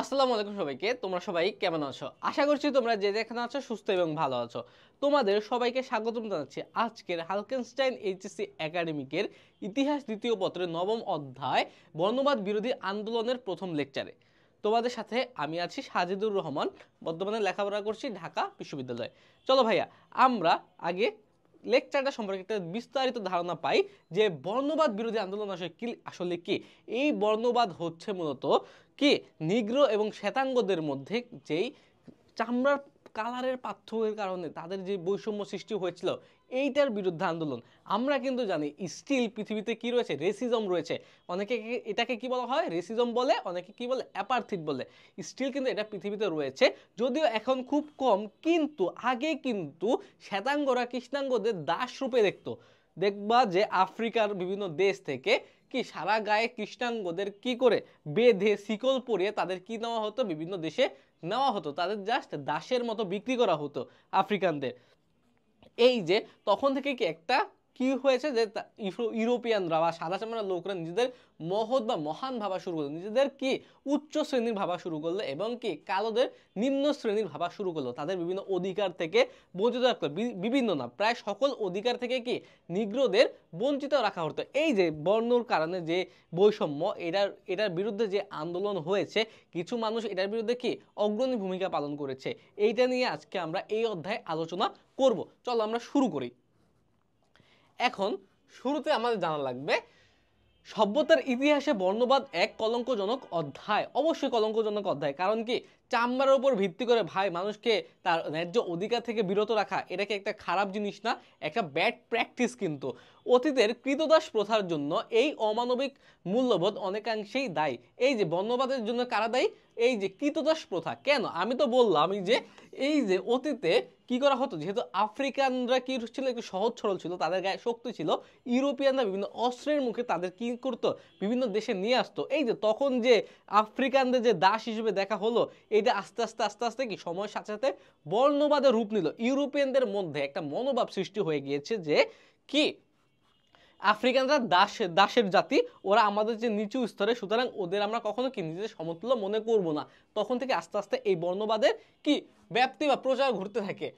আসসালামু আলাইকুম সবাইকে। তোমরা সবাই কেমন আছো? আশা করছি তোমরা যে যেখানে আছো সুস্থ এবং ভালো আছো। তোমাদের সবাইকে স্বাগতম জানাচ্ছি আজকের হালকেনস্টাইন এইচএসসি একাডেমিকের ইতিহাস দ্বিতীয় পত্রের নবম অধ্যায় বর্ণবাদ বিরোধী আন্দোলনের প্রথম লেকচারে। তোমাদের সাথে আমি আছি সাজিদুর রহমান। বর্তমানে লেখাপড়া করছি ঢাকা বিশ্ববিদ্যালয়ে। চলো ভাইয়া, আমরা আগে লেকচারটা সম্পর্কে একটা বিস্তারিত ধারণা পাই যে বর্ণবাদ বিরোধী আন্দোলন আসলে কি। এই বর্ণবাদ হচ্ছে মূলত কি নিগ্রো এবং শ্বেতাঙ্গদের মধ্যে যেই চামড়ার কালারের পার্থক্যের কারণে তাদের যে বৈষম্য সৃষ্টি হয়েছিল এইটার বিরুদ্ধে আন্দোলন। আমরা কিন্তু জানি স্টিল পৃথিবীতে কি রয়েছে, রেসিজম রয়েছে। অনেকে এটাকে কি বলা হয়, রেসিজম বলে, অনেকে কি বলে, অ্যাপার্থিড বলে। স্টিল কিন্তু এটা পৃথিবীতে রয়েছে, যদিও এখন খুব কম। কিন্তু আগে কিন্তু শ্বেতাঙ্গরা কৃষ্ণাঙ্গদের দাস রূপে দেখতো। দেখবা যে আফ্রিকার বিভিন্ন দেশ থেকে কি সারা গায়ে কৃষ্ণাঙ্গদের কি করে বেঁধে শিকল পরিয়ে তাদের কি নেওয়া হতো, বিভিন্ন দেশে নেওয়া হতো, তাদের জাস্ট দাসের মতো বিক্রি করা হতো আফ্রিকানদের। এই যে তখন থেকে কি একটা কি হয়েছে যে ইউরোপিয়ানরা বা সাদা চামড়ার লোকরা নিজেদের মহৎ বা মহান ভাবা শুরু করলো, নিজেদের কি উচ্চ শ্রেণীর ভাবা শুরু করলো, এবং কি কালোদের নিম্ন শ্রেণীর ভাবা শুরু করলো। তাদের বিভিন্ন অধিকার থেকে বঞ্চিত রাখতো, বিভিন্ন না প্রায় সকল অধিকার থেকে কি নিগ্রোদের বঞ্চিত রাখা হতো। এই যে বর্ণর কারণে যে বৈষম্য, এটার বিরুদ্ধে যে আন্দোলন হয়েছে, কিছু মানুষ এটার বিরুদ্ধে কি অগ্রণী ভূমিকা পালন করেছে। এইটা নিয়ে আজকে আমরা এই অধ্যায়ে আলোচনা করব। চলো আমরা শুরু করি। এখন শুরুতে আমাদের জানা লাগবে সভ্যতার ইতিহাসে বর্ণবাদ এক কলঙ্কজনক অধ্যায়। অবশ্যই কলঙ্কজনক অধ্যায়, কারণ কি চামড়ার উপর ভিত্তি করে ভাই মানুষকে তার ন্যায্য অধিকার থেকে বিরত রাখা, এটা কি একটা খারাপ জিনিস না, একটা ব্যাড প্র্যাকটিস। কিন্তু অতীতের কৃতদাস প্রথার জন্য এই অমানবিক মূল্যবোধ অনেকাংশেই দায়ী। এই যে বর্ণবাদের জন্য কারা দায়ী? এই যে কৃতদাস প্রথা। কেন? আমি তো বললাম এই যে অতীতে কি করা হতো, যেহেতু আফ্রিকানরা কি ছিল, একটু সহজ সরল ছিল, তাদের গায়ে শক্তি ছিল। ইউরোপিয়ানরা বিভিন্ন অস্ত্রের মুখে তাদের কি করতো, বিভিন্ন দেশে নিয়ে আসতো। এই যে তখন যে আফ্রিকানদের যে দাস হিসেবে দেখা হলো, এটা আস্তে আস্তে আস্তে আস্তে কি সময়ের সাথে সাথে বর্ণবাদের রূপ নিল। ইউরোপিয়ানদের মধ্যে একটা মনোভাব সৃষ্টি হয়ে গিয়েছে যে কি আফ্রিকানরা দাসের জাতি, ওরা আমাদের যে নিচু স্তরে, সুতরাং ওদের আমরা কখনো কি নিজেদের সমতুল্য মনে করব না। তখন থেকে আস্তে আস্তে এই বর্ণবাদের কি ব্যাপ্তি বা প্রচার ঘটতে থাকে।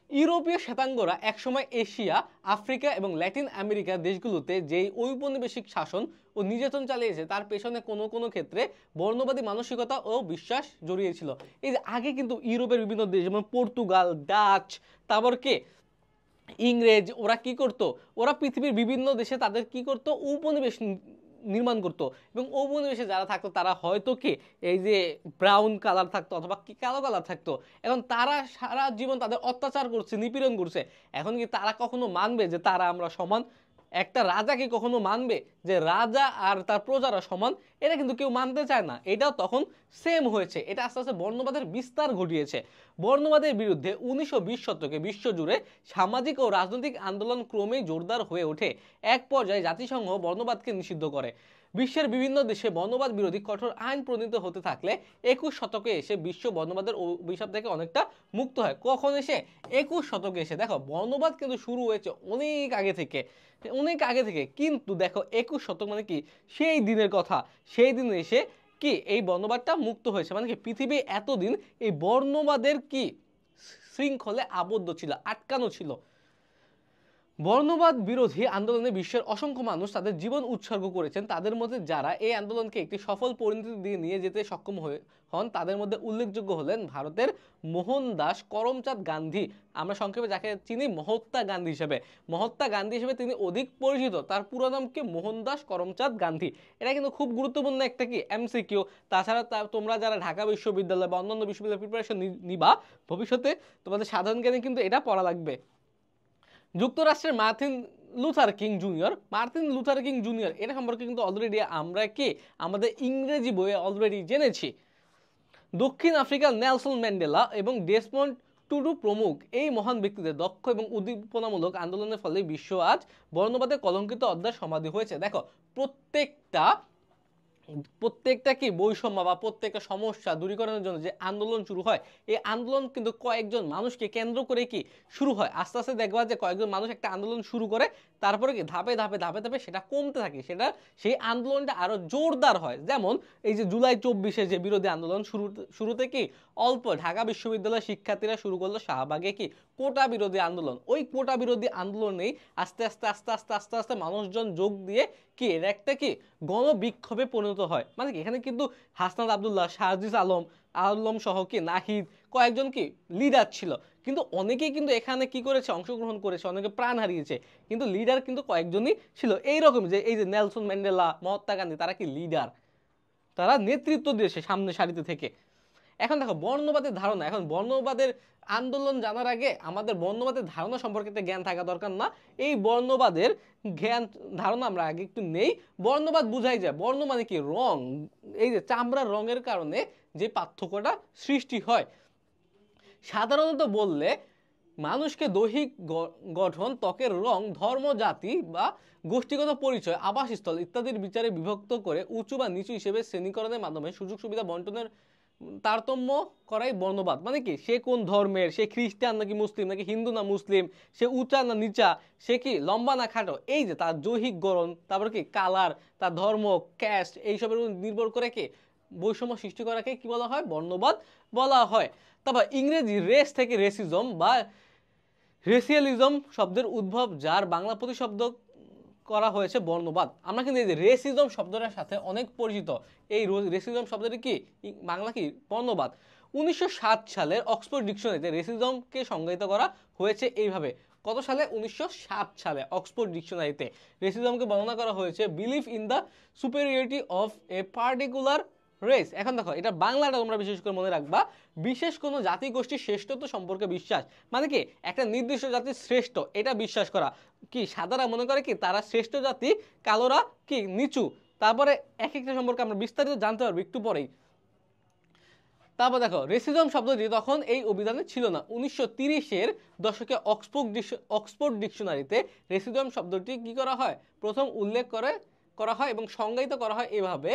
ইউরোপীয় শ্বেতাঙ্গরা একসময় এশিয়া, আফ্রিকা এবং ল্যাটিন আমেরিকার দেশগুলোতে যেই ঔপনিবেশিক শাসন ও নির্যাতন চালিয়েছে, তার পেছনে কোনো কোনো ক্ষেত্রে বর্ণবাদী মানসিকতা ও বিশ্বাস জড়িয়েছিল। এই যে আগে কিন্তু ইউরোপের বিভিন্ন দেশ, যেমন পর্তুগাল, ডাচ, তারপর কে ইংরেজ, ওরা কি করত, ওরা পৃথিবীর বিভিন্ন দেশে তাদের কি করত, উপনিবেশ নির্মাণ করত। এবং উপনিবেশে যারা থাকতো তারা হয়তো কি এই যে ব্রাউন কালার থাকতো অথবা কি কালো কালার থাকতো। এখন তারা সারা জীবন তাদের অত্যাচার করছে, নিপীড়ন করছে। এখন কি তারা কখনো মানবে যে তারা আমরা সমান? একটা রাজা কি কখনো মানবে যে রাজা আর তার প্রজারা সমান? এটা কিন্তু কেউ মানতে চায় না। এটাও তখন সেম হয়েছে। এটা আস্তে আস্তে বর্ণবাদের বিস্তার ঘটিয়েছে। বর্ণবাদের বিরুদ্ধে 1920 শতকে বিশ্বজুড়ে সামাজিক ও রাজনৈতিক আন্দোলন ক্রমেই জোরদার হয়ে ওঠে। এক পর্যায়ে জাতিসংঘ বর্ণবাদকে নিষিদ্ধ করে। বিশ্বের বিভিন্ন দেশে বর্ণবাদ বিরোধী কঠোর আইন প্রণীত হতে থাকলে 21 শতকে এসে বিশ্ব বর্ণবাদের অভিশাপ থেকে অনেকটা মুক্ত হয়। কখন এসে? 21 শতকে এসে। দেখো বর্ণবাদ কিন্তু শুরু হয়েছে অনেক আগে থেকে, অনেক আগে থেকে। কিন্তু দেখো 21 শতক মানে কি সেই দিনের কথা। সেই দিনে এসে কি এই বর্ণবাদটা মুক্ত হয়েছে। মানে কি পৃথিবী এতদিন এই বর্ণবাদের কি শৃঙ্খলে আবদ্ধ ছিল, আটকানো ছিল। বর্ণবাদ বিরোধী আন্দোলনে বিশ্বের অসংখ্য মানুষ তাদের জীবন উৎসর্গ করেছেন। তাদের মধ্যে যারা এই আন্দোলনকে একটি সফল পরিণতি দিয়ে নিয়ে যেতে সক্ষম হন, তাদের মধ্যে উল্লেখযোগ্য হলেন ভারতের মোহনদাস করমচাঁদ গান্ধী। আমরা সংক্ষেপে যাকে চিনি মহাত্মা গান্ধী হিসেবে, মহাত্মা গান্ধী হিসেবে তিনি অধিক পরিচিত। তার পুরো নাম কি? মোহনদাস করমচাঁদ গান্ধী। এটা কিন্তু খুব গুরুত্বপূর্ণ একটা কি এমসিকিউ। তাছাড়া তোমরা যারা ঢাকা বিশ্ববিদ্যালয় বা অন্যান্য বিশ্ববিদ্যালয় প্রিপারেশন নিবা ভবিষ্যতে, তোমাদের সাধারণ জ্ঞানে কিন্তু এটা পড়া লাগবে। যুক্তরাষ্ট্রের মার্টিন লুথার কিং জুনিয়র এটা সম্পর্কে কিন্তু অলরেডি আমরা কি আমাদের ইংরেজি বইয়ে অলরেডি জেনেছি। দক্ষিণ আফ্রিকার নেলসন ম্যান্ডেলা এবং ডেসমন্ড টুটু প্রমুখ এই মহান ব্যক্তিদের দক্ষ এবং উদ্দীপনামূলক আন্দোলনের ফলে বিশ্ব আজ বর্ণবাদে কলঙ্কিত অধ্যায় সমাধি হয়েছে। দেখো প্রত্যেকটা প্রত্যেকটা কি বৈষম্য বা প্রত্যেকটা সমস্যা দূরীকরণের জন্য যে আন্দোলন শুরু হয়, এই আন্দোলন কিন্তু কয়েকজন মানুষকে কেন্দ্র করে কি শুরু হয়। আস্তে আস্তে দেখবা যে কয়েকজন মানুষ একটা আন্দোলন শুরু করে, তারপরে কি ধাপে ধাপে ধাপে ধাপে সেটা কমতে থাকে, সেটা সেই আন্দোলনটা আরো জোরদার হয়। যেমন এই যে জুলাই 24-এ যে বিরোধী আন্দোলন শুরুতে কি অল্প ঢাকা বিশ্ববিদ্যালয়ের শিক্ষার্থীরা শুরু করলো শাহবাগে কি কোটা বিরোধী আন্দোলন। ওই কোটা বিরোধী আন্দোলনেই আস্তে আস্তে আস্তে আস্তে আস্তে আস্তে মানুষজন যোগ দিয়ে কি এর একটা কি গণবিক্ষোভে পরিণত হয়। মানে কি এখানে কিন্তু হাসনাত আবদুল্লাহ, শাহজিজ আলম আলম সহ কি নাহিদ কয়েকজন কি লিডার ছিল, কিন্তু অনেকেই কিন্তু এখানে কি করেছে, অংশগ্রহণ করেছে, অনেকে প্রাণ হারিয়েছে, কিন্তু লিডার কিন্তু কয়েকজনই ছিল। এইরকম যে এই যে নেলসন ম্যান্ডেলা, মহাত্মা গান্ধী, তারা কি লিডার, তারা নেতৃত্ব দিয়েছে সামনে সারিতে থেকে। এখন দেখো বর্ণবাদের ধারণা, এখন বর্ণবাদের আন্দোলন জানার আগে আমাদের বর্ণবাদের ধারণা সম্পর্কে জ্ঞান থাকা দরকার না। এই বর্ণবাদের জ্ঞান ধারণা আমরা আগে একটু নেই। বর্ণবাদ বুঝাই যায়, বর্ণ মানে কি রং, এই যে চামড়ার রঙের কারণে যে পার্থক্যটা সৃষ্টি হয়। সাধারণত বললে মানুষকে দৈহিক গঠন, ত্বকের রং, ধর্ম, জাতি বা গোষ্ঠীগত পরিচয়, আবাসস্থল ইত্যাদির বিচারে বিভক্ত করে উঁচু বা নিচু হিসেবে শ্রেণীকরণের মাধ্যমে সুযোগ সুবিধা বন্টনের তারতম্য করাই বর্ণবাদ। মানে কি সে কোন ধর্মের, সে খ্রিস্টান নাকি মুসলিম, নাকি হিন্দু না মুসলিম, সে উঁচা না নিচা, সে কি লম্বা না খাটো, এই যে তার দৈহিক গঠন, তারপর কি কালার, তার ধর্ম, ক্যাস্ট, এইসবের উপর নির্ভর করে কি বৈষম্য সৃষ্টি করাকে কি বলা হয়, বর্ণবাদ বলা হয়। তারপর ইংরেজি রেস থেকে রেসিজম বা রেসিয়ালিজম শব্দের উদ্ভব, যার বাংলা প্রতিশব্দ করা হয়েছে বর্ণবাদ। আমরা কিন্তু এই যে রেসিজম শব্দটার সাথে অনেক পরিচিত, এই রেসিজম শব্দটি কি বাংলা কি বর্ণবাদ। 1907 সালের অক্সফোর্ড ডিকশনারিতে রেসিজমকে সংজ্ঞায়িত করা হয়েছে এইভাবে। কত সালে? 1907 সালে অক্সফোর্ড ডিকশনারিতে রেসিজমকে বর্ণনা করা হয়েছে believe in the superiority of a particular race. এখন দেখো এটা বাংলাটা তোমরা বিশেষ করে মনে রাখবা, বিশেষ কোনো জাতি গোষ্ঠীর শ্রেষ্ঠত্ব সম্পর্কে বিশ্বাস। মানে কি একটা নির্দিষ্ট জাতির শ্রেষ্ঠ এটা বিশ্বাস করা। কি সাদারা মনে করে কি তারা শ্রেষ্ঠ জাতি, কালোরা কি নিচু। তারপরে এক একটা সম্পর্কে আমরা বিস্তারিত জানতে পারবো একটু পরেই। তারপর দেখো রেসিজম শব্দটি তখন এই অভিধানে ছিল না। 1930-এর দশকে অক্সফোর্ড ডিকশনারিতে রেসিজম শব্দটি কি করা হয়, প্রথম উল্লেখ করা হয় এবং সংজ্ঞায়িত করা হয় এভাবে,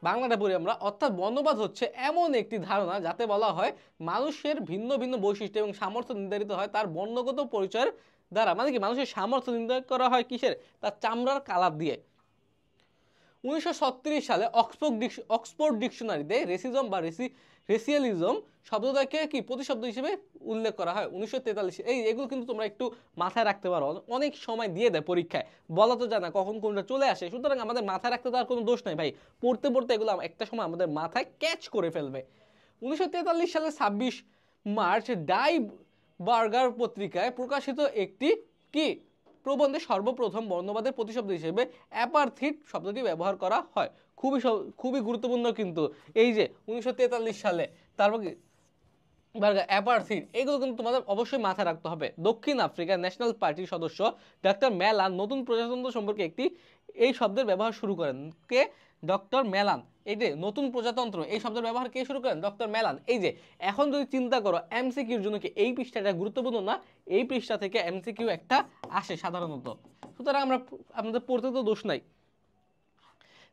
বাংলাটা পড়ি আমরা, অর্থাৎ বর্ণবাদ হচ্ছে এমন একটি ধারণা যাতে বলা হয় মানুষের ভিন্ন ভিন্ন বৈশিষ্ট্য এবং সামর্থ্য নির্ধারিত হয় তার বর্ণগত পরিচয়ের দ্বারা। মানে কি মানুষের সামর্থ্য নির্ধারণ করা হয় কিসের, তার চামড়ার কালার দিয়ে। 1936 সালে অক্সফোর্ড ডিকশনারিতে রেসিজম বা রেসিয়ালিজম শব্দটাকে কি প্রতিশব্দ হিসেবে উল্লেখ করা হয় 1943। এগুলো কিন্তু তোমরা একটু মাথায় রাখতে পারো, অনেক সময় দিয়ে দেয় পরীক্ষায়, বলা তো যায় না কখন কোনটা চলে আসে, সুতরাং আমাদের মাথায় রাখতে তার কোনো দোষ নাই ভাই, পড়তে পড়তে এগুলো একটা সময় আমাদের মাথায় ক্যাচ করে ফেলবে। 1943 সালের 26 মার্চ ডাই বার্গার পত্রিকায় প্রকাশিত একটি কি প্রবন্ধে সর্বপ্রথম বর্ণবাদের প্রতিশব্দ হিসেবে অ্যাপার্থিড শব্দটি ব্যবহার করা হয়। খুবই গুরুত্বপূর্ণ কিন্তু এই যে 1943 সালে, তারপর কি অ্যাপার্থিড, এগুলো কিন্তু তোমাদের অবশ্যই মাথায় রাখতে হবে। দক্ষিণ আফ্রিকার ন্যাশনাল পার্টির সদস্য ডক্টর মেলান নতুন প্রজাতন্ত্র সম্পর্কে এই শব্দের ব্যবহার শুরু করেন। কে? ডক্টর মেলান। এই যে নতুন প্রজাতন্ত্র এই শব্দের ব্যবহার কে শুরু করেন? ডক্টর মেলান। এই যে এখন যদি চিন্তা করো এমসিকিউর জন্য কি এই পৃষ্ঠাটা গুরুত্বপূর্ণ না, এই পৃষ্ঠা থেকে এমসিকিউ একটা আসে সাধারণত, সুতরাং আমাদের পড়তে তো দোষ নাই।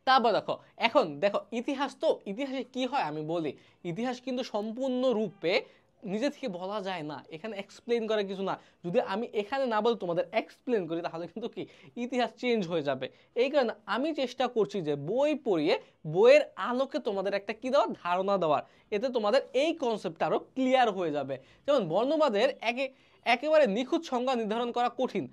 তারপর দেখো এখন দেখো ইতিহাস, তো ইতিহাসে কি হয় আমি বলি, ইতিহাস কিন্তু সম্পূর্ণরূপে নিজে থেকে বলা যায় না, এখানে এক্সপ্লেন করা কিছু না। যদি আমি এখানে না বলে তোমাদের এক্সপ্লেন করি তাহলে কিন্তু কি ইতিহাস চেঞ্জ হয়ে যাবে। এই কারণে আমি চেষ্টা করছি যে বই পড়িয়ে বইয়ের আলোকে তোমাদের একটা কি দেওয়ার, ধারণা দেওয়ার, এতে তোমাদের এই কনসেপ্টটা আরো ক্লিয়ার হয়ে যাবে। যেমন বর্ণবাদের একেবারে নিখুঁত সংজ্ঞা নির্ধারণ করা কঠিন,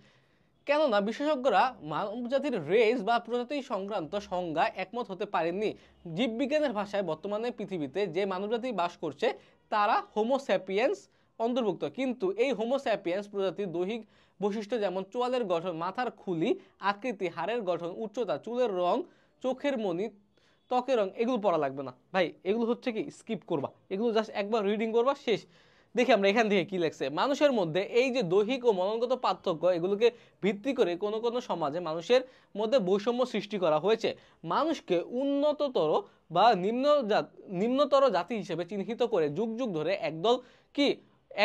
কেননা বিশেষজ্ঞরা মানবজাতির রেস বা প্রজাতি সংক্রান্ত সংজ্ঞা একমত হতে পারেননি। জীববিজ্ঞানের ভাষায় বর্তমানে পৃথিবীতে যে মানবজাতি বাস করছে তারা হোমোস্যাপিয়েন্স অন্তর্ভুক্ত, কিন্তু এই হোমোস্যাপিয়েন্স প্রজাতির দৈহিক বৈশিষ্ট্য যেমন চোয়ালের গঠন, মাথার খুলি আকৃতি, হাড়ের গঠন, উচ্চতা, চুলের রং, চোখের মনি, ত্বকের রং, এগুলো পড়া লাগবে না ভাই, এগুলো হচ্ছে কি স্কিপ করবা, এগুলো জাস্ট একবার রিডিং করবা শেষ। দেখি আমরা এখান থেকে কি লেখছে, মানুষের মধ্যে এই যে দৈহিক ও মননগত পার্থক্য এগুলোকে ভিত্তি করে কোনো কোনো সমাজে মানুষের মধ্যে বৈষম্য সৃষ্টি করা হয়েছে। মানুষকে উন্নততর বা নিম্নতর জাতি হিসেবে চিহ্নিত করে যুগ যুগ ধরে একদল কি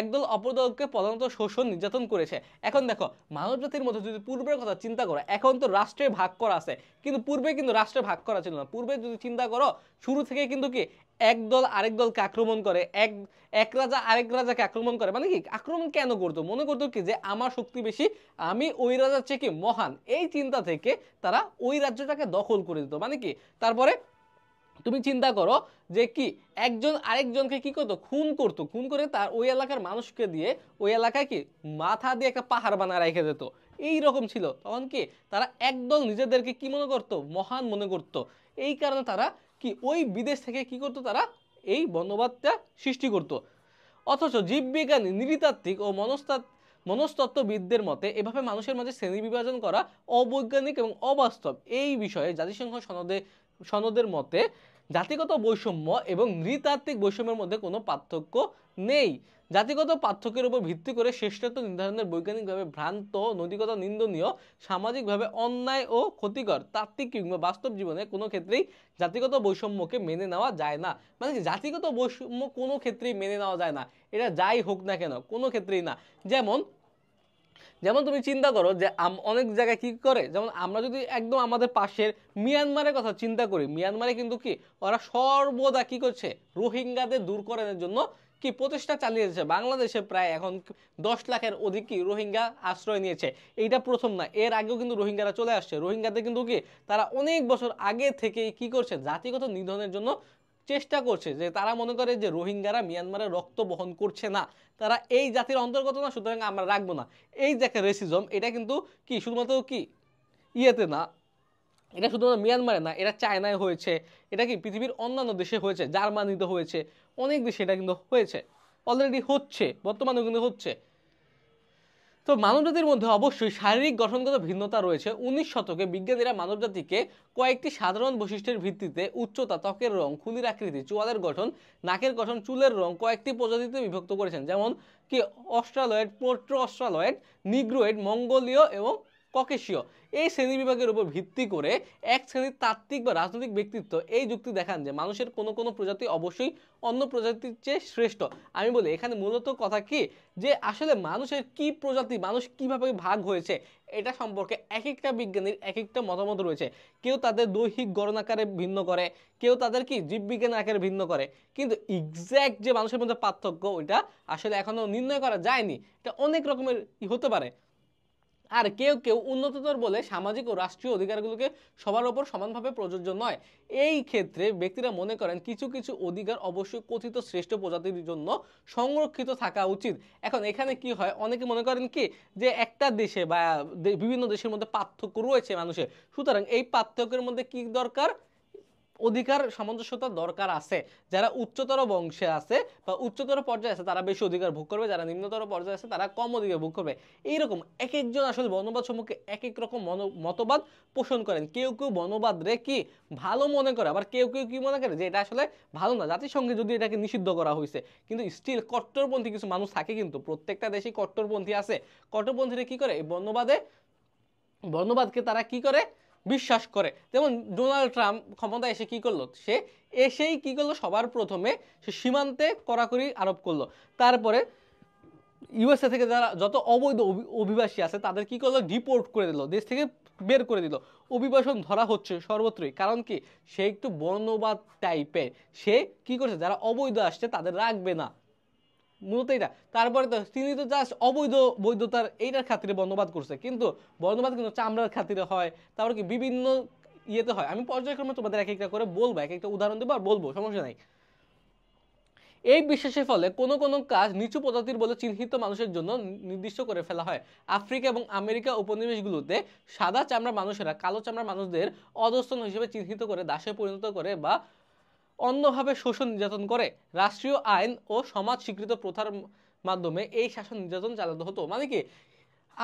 একদল অপর দলকে প্রধানত শোষণ নির্যাতন করেছে। এখন দেখো মানব জাতির মধ্যে যদি পূর্বের কথা চিন্তা করো, এখন তো রাষ্ট্রে ভাগ করা আছে, কিন্তু পূর্বে কিন্তু রাষ্ট্রে ভাগ করা ছিল না। পূর্বে যদি চিন্তা করো শুরু থেকে কিন্তু কি এক দল আরেক দলকে আক্রমণ করে, এক এক রাজা আরেক রাজাকে আক্রমণ করে, মানে কি আক্রমণ কেন করতো, মনে করতো কি যে আমার শক্তি বেশি, আমি ওই রাজার চেয়ে কি মহান, এই চিন্তা থেকে তারা ওই রাজ্যটাকে দখল করে দিত। মানে কি তারপরে তুমি চিন্তা করো যে কি একজন আরেকজনকে কি করতো, খুন করতো, খুন করে তার ওই এলাকার মানুষকে দিয়ে ওই এলাকায় কি মাথা দিয়ে একটা পাহাড় বানায় রেখে দিত। এই রকম ছিল তখন কি তারা একদল নিজেদেরকে কি মনে করতো, মহান মনে করতো। এই কারণে তারা কি ওই বিদেশ থেকে কি করতো, তারা এই বর্ণবাদটা সৃষ্টি করতো। অথচ জীববিজ্ঞানী, নৃতাত্ত্বিক ও মনস্তত্ত্ববিদদের মতে এভাবে মানুষের মাঝে শ্রেণী বিভাজন করা অবৈজ্ঞানিক এবং অবাস্তব। এই বিষয়ে জাতিসংঘ সনদের মতে জাতিগত বৈষম্য এবং নৃতাত্ত্বিক বৈষম্যের মধ্যে কোনো পার্থক্য নেই। জাতিগত পার্থক্যের উপর ভিত্তি করে শ্রেষ্ঠত্ব নির্ধারণের বৈজ্ঞানিকভাবে ভ্রান্ত, নৈতিকতা নিন্দনীয়, সামাজিকভাবে অন্যায় ও ক্ষতিকর। তাত্ত্বিক কিংবা বাস্তব জীবনে কোনো ক্ষেত্রেই জাতিগত বৈষম্যকে মেনে নেওয়া যায় না। মানে কি জাতিগত বৈষম্য কোনো ক্ষেত্রেই মেনে নেওয়া যায় না, এটা যাই হোক না কেন, কোনো ক্ষেত্রেই না। যেমন যেমন তুমি চিন্তা করো যে অনেক জায়গায় কি করে, যেমন আমরা যদি একদম আমাদের পাশের মিয়ানমারের কথা চিন্তা করি, মিয়ানমারে কিন্তু কি ওরা সর্বদা কি করছে, রোহিঙ্গাদের দূর করানোর জন্য কি প্রচেষ্টা চালিয়ে যাচ্ছে। বাংলাদেশে প্রায় এখন 10 লাখের অধিক কি রোহিঙ্গা আশ্রয় নিয়েছে। এইটা প্রথম না, এর আগেও কিন্তু রোহিঙ্গারা চলে আসছে। রোহিঙ্গাদের কিন্তু কি তারা অনেক বছর আগে থেকে কি করছে, জাতিগত নিধনের জন্য চেষ্টা করছে, যে তারা মনে করে যে রোহিঙ্গারা মিয়ানমারের রক্ত বহন করছে না, তারা এই জাতির অন্তর্গত না, সুতরাং আমরা রাখবো না। এই যে একটা রেসিজম, এটা কিন্তু কি শুধুমাত্র কি ইয়েতে না, এটা শুধুমাত্র মিয়ানমারে না, এটা চায়নায় হয়েছে, এটা কি পৃথিবীর অন্যান্য দেশে হয়েছে, জার্মানিতে হয়েছে, অনেক দেশে এটা কিন্তু হয়েছে, অলরেডি হচ্ছে, বর্তমানেও কিন্তু হচ্ছে। তো মানবজাতির মধ্যে অবশ্যই শারীরিক গঠনগত ভিন্নতা রয়েছে। 19 শতকে বিজ্ঞানীরা মানবজাতিকে কয়েকটি সাধারণ বৈশিষ্ট্যের ভিত্তিতে উচ্চতা, ত্বকের রং, খুলির আকৃতি, চোয়ালের গঠন, নাকের গঠন, চুলের রং কয়েকটি প্রজাতিতে বিভক্ত করেছেন। যেমন কি অস্ট্রালয়েড, পোর্ট্রো অস্ট্রালয়েড, নিগ্রোয়েড, মঙ্গোলীয় এবং ককেশীয়। এই শ্রেণীবিভাগের উপর ভিত্তি করে এক শ্রেণীর তাত্ত্বিক বা রাজনৈতিক ব্যক্তিত্ব এই যুক্তি দেখান যে মানুষের কোনো কোনো প্রজাতি অবশ্যই অন্য প্রজাতির চেয়ে শ্রেষ্ঠ। আমি বলি এখানে মূলত কথা কি, যে আসলে মানুষের কি প্রজাতি, মানুষ কিভাবে ভাগ হয়েছে, এটা সম্পর্কে এক একটা বিজ্ঞানীর এক একটা মতামত রয়েছে। কেউ তাদের দৈহিক গড়ন আকারে ভিন্ন করে, কেউ তাদের কি জীববিজ্ঞান আকারে ভিন্ন করে, কিন্তু এক্স্যাক্ট যে মানুষের মধ্যে পার্থক্য ওইটা আসলে এখনো নির্ণয় করা যায়নি। এটা অনেক রকমের হতে পারে। আর কেউ কেউ উন্নততর বলে সামাজিক ও রাষ্ট্রীয় অধিকারগুলোকে সবার ওপর সমানভাবে প্রযোজ্য নয়। এই ক্ষেত্রে ব্যক্তিরা মনে করেন কিছু কিছু অধিকার অবশ্যই কথিত শ্রেষ্ঠ প্রজাতির জন্য সংরক্ষিত থাকা উচিত। এখন এখানে কি হয়, অনেকে মনে করেন কি যে একটা দেশে বা বিভিন্ন দেশের মধ্যে পার্থক্য রয়েছে মানুষের, সুতরাং এই পার্থক্যের মধ্যে কি দরকার, অধিকার সামঞ্জস্যতা দরকার আছে। যারা উচ্চতর বংশে আছে বা উচ্চতর পর্যায়ে আছে তারা বেশি অধিকার ভোগ করবে, যারা নিম্নতর পর্যায়ে আছে তারা কম অধিকার ভোগ করবে। এইরকম এক একজন আসলে বর্ণবাদ সম্পর্কে এক এক রকম মতবাদ পোষণ করেন। কেউ কেউ বর্ণবাদ রে কি ভালো মনে করে, আবার কেউ কেউ কি মনে করে যে এটা আসলে ভালো না। জাতিসংঘে যদি এটাকে নিষিদ্ধ করা হয়েছে, কিন্তু স্টিল কট্টরপন্থী কিছু মানুষ থাকে, কিন্তু প্রত্যেকটা দেশেই কট্টরপন্থী আছে। কট্টরপন্থীরা কি করে, এই বর্ণবাদকে তারা কি করে বিশ্বাস করে। যেমন ডোনাল্ড ট্রাম্প ক্ষমতায় এসে কি করলো, সে এসেই কি করলো, সবার প্রথমে সে সীমান্তে কড়াকড়ি আরোপ করলো। তারপরে ইউএসএ থেকে যারা যত অবৈধ অভিবাসী আছে তাদের কি করলো, ডিপোর্ট করে দিল, দেশ থেকে বের করে দিল। অভিবাসন ধরা হচ্ছে সর্বত্রই, কারণ কি সে একটু বর্ণবাদ টাইপের, সে কি করছে যারা অবৈধ আসছে তাদের রাখবে না, মূলত এটা। তারপরে তো তিনি তো জাস্ট অবৈধ বৈধতার এইটার খাতিরে বর্ণবাদ করছে, কিন্তু বর্ণবাদ কিন্তু চামড়ার খাতিরে হয়, তারপর কি বিভিন্ন ইয়েতে হয়। আমি পর্যায়ক্রমে তোমাদের এক একটা করে বলবো, এক একটা উদাহরণ দেবো আর বলবো, সমস্যা নাই। এই বিশ্বাসের ফলে কোনো কোনো কাজ নিচু প্রজাতির বলে চিহ্নিত মানুষের জন্য নির্দিষ্ট করে ফেলা হয়। আফ্রিকা এবং আমেরিকা উপনিবেশগুলোতে সাদা চামড়ার মানুষেরা কালো চামড়ার মানুষদের অধস্তন হিসেবে চিহ্নিত করে দাসে পরিণত করে বা অন্যভাবে শোষণ নির্যাতন করে। রাষ্ট্রীয় আইন ও সমাজ স্বীকৃত প্রথার মাধ্যমে এই শাসন নির্যাতন চালাতে হতো। মানে কি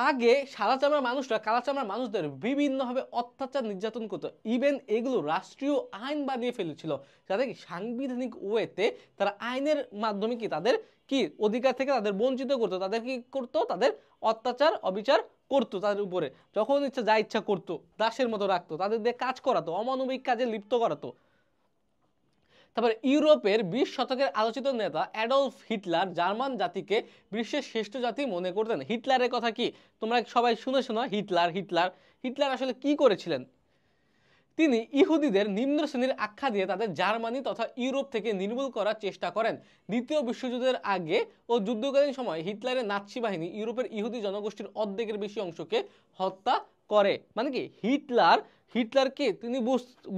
আগে সাদা চামড়ার মানুষরা কালা চামড়ার মানুষদের বিভিন্নভাবে অত্যাচার নির্যাতন করতো, ইভেন এগুলো রাষ্ট্রীয় আইন বানিয়ে ফেলেছিল, যাতে কি সাংবিধানিক ওয়েতে তারা আইনের মাধ্যমে কি তাদের কি অধিকার থেকে তাদের বঞ্চিত করতো, তাদের কি করতো, তাদের অত্যাচার অবিচার করতো, তাদের উপরে যখন ইচ্ছা যা ইচ্ছা করতো, দাসের মতো রাখতো, তাদের দিয়ে কাজ করাতো, অমানবিক কাজে লিপ্ত করাতো। তারপর ইউরোপের 20 শতকের আলোচিত নেতা অ্যাডলফ হিটলার জার্মান জাতিকে বিশ্বের শ্রেষ্ঠ জাতি মনে করতেন। হিটলারের কথা কি তোমরা সবাই শুনেছো না? হিটলার হিটলার হিটলার আসলে কি করেছিলেন? তিনি ইহুদিদের নিম্ন শ্রেণীর আখ্যা দিয়ে তাদের জার্মানি তথা ইউরোপ থেকে নির্মূল করার চেষ্টা করেন। দ্বিতীয় বিশ্বযুদ্ধের আগে ও যুদ্ধকালীন সময় হিটলারের নাৎসি বাহিনী ইউরোপের ইহুদি জনগোষ্ঠীর অর্ধেকের বেশি অংশকে হত্যা করে। মানে কি হিটলারকে তিনি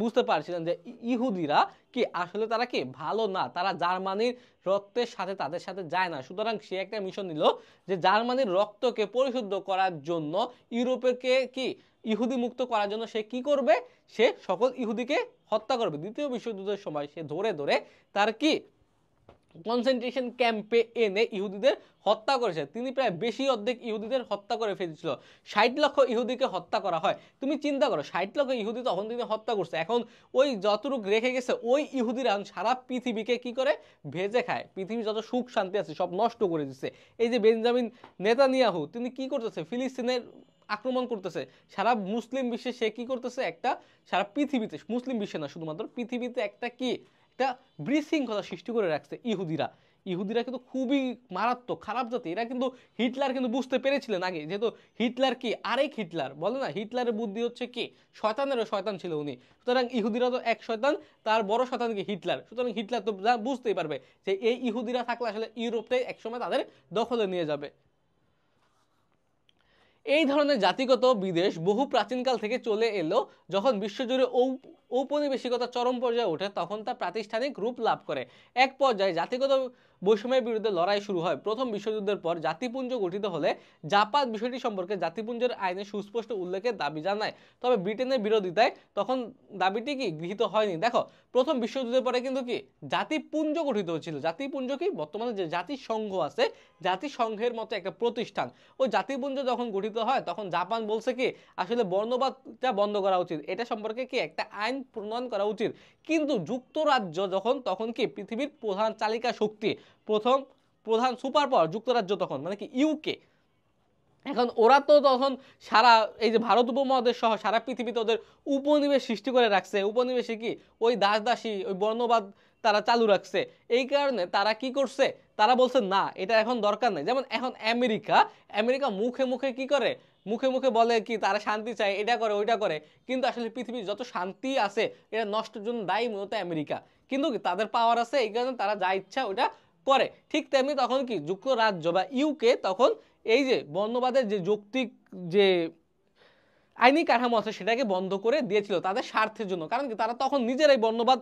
বুঝতে পারছিলেন যে ইহুদিরা কি আসলে তারা কি ভালো না, তারা জার্মানির রক্তের সাথে তাদের সাথে যায় না। সুতরাং সে একটা মিশন নিল যে জার্মানির রক্তকে পরিশুদ্ধ করার জন্য ইউরোপকে কি ইহুদি মুক্ত করার জন্য সে কি করবে? সে সকল ইহুদিকে হত্যা করবে। দ্বিতীয় বিশ্বযুদ্ধের সময় সে ধরে ধরে তার কি কনসেন্ট্রেশন ক্যাম্পে এনে ইহুদিদের হত্যা করেছে। তিনি প্রায় বেশি অর্ধেক ইহুদিদের হত্যা করে ফেলেছিল। 60 লক্ষ ইহুদিকে হত্যা করা হয়। তুমি চিন্তা করো 60 লক্ষ ইহুদি তখন তিনি হত্যা করছে, এখন ওই যতটুকু রেখে গেছে ওই ইহুদিরা সারা পৃথিবীকে কি করে ভেজে খায়, পৃথিবীর যত সুখ শান্তি আছে সব নষ্ট করে দিচ্ছে। এই যে বেঞ্জামিন নেতানিয়াহু তিনি কি করতেছে? ফিলিস্তিনের আক্রমণ করতেছে। সারা মুসলিম বিশ্বে সে কি করতেছে? একটা সারা পৃথিবীতে, মুসলিম বিশ্বে না শুধুমাত্র পৃথিবীতে একটা কি একটা বিশৃঙ্খলা সৃষ্টি করে রাখছে ইহুদিরা কিন্তু খুবই মারাত্মক খারাপ জাতি। এরা কিন্তু হিটলার কিন্তু বুঝতে পেরেছিলেন আগে, যেহেতু হিটলার কি আরেক হিটলার বলে না, হিটলারের বুদ্ধি হচ্ছে কি শয়তানেরও শয়তান ছিল উনি। সুতরাং ইহুদিরা তো এক শয়তান, তার বড় শয়তান কি হিটলার। সুতরাং হিটলার তো বুঝতেই পারবে যে এই ইহুদিরা থাকলে আসলে ইউরোপটাই একসময় তাদের দখলে নিয়ে যাবে। এই ধরনের জাতিগত বিদ্বেষ বহু প্রাচীনকাল থেকে চলে এলো। যখন বিশ্বজুড়ে ঔপনিবেশিকতা চরম পর্যায়ে ওঠে তখন তা প্রাতিষ্ঠানিক রূপ লাভ করে। এক পর্যায়ে জাতিগত বৈষম্যের বিরুদ্ধে লড়াই শুরু হয়। প্রথম বিশ্বযুদ্ধের পর জাতিপুঞ্জ গঠিত হলে জাপান বিষয়টি সম্পর্কে জাতিপুঞ্জের আইনে সুস্পষ্ট উল্লেখের দাবি জানায়। তবে ব্রিটেনের বিরোধিতায় তখন দাবিটি কি গৃহীত হয়নি। দেখো প্রথম বিশ্বযুদ্ধের পরে কিন্তু কি জাতিপুঞ্জ গঠিত হয়েছিল। জাতিপুঞ্জ কি বর্তমানে যে জাতিসংঘ আছে, জাতিসংঘের মতো একটা প্রতিষ্ঠান, ওই জাতিপুঞ্জ যখন গঠিত হয় তখন জাপান বলছে কি আসলে বর্ণবাদটা বন্ধ করা উচিত, এটা সম্পর্কে কি একটা আইন প্রণয়ন করা উচিত। কিন্তু যুক্তরাজ্য তখন কি পৃথিবীর প্রধান চালিকা শক্তি, প্রধান সুপার পাওয়ার যুক্তরাজ্য তখন, মানে কি ইউকে। এখন ওরা তো তখন সারা এই যে ভারত উপমহাদেশ সহ সারা পৃথিবীতে ওদের উপনিবেশ সৃষ্টি করে রাখছে। উপনিবেশে কি ওই দাসী ওই বর্ণবাদ তারা চালু রাখছে। এই কারণে তারা কি করছে? তারা বলছে না এটা এখন দরকার নেই। যেমন এখন আমেরিকা মুখে মুখে কি করে? মুখে মুখে বলে কি তারা শান্তি চায়, এটা করে ওইটা করে, কিন্তু আসলে পৃথিবীর যত শান্তি আছে এটা নষ্টের জন্য দায়ী মূলত আমেরিকা। কিন্তু তাদের পাওয়ার আছে, এই কারণে তারা যা ইচ্ছা ওইটা করে। ঠিক তেমনি তখন কি যুক্তরাজ্য বা ইউকে তখন এই যে বর্ণবাদের যে যৌক্তিক যে আইনি কাঠামো আছে সেটাকে বন্ধ করে দিয়েছিল তাদের স্বার্থের জন্য। কারণ কি তারা তখন নিজেরাই বর্ণবাদ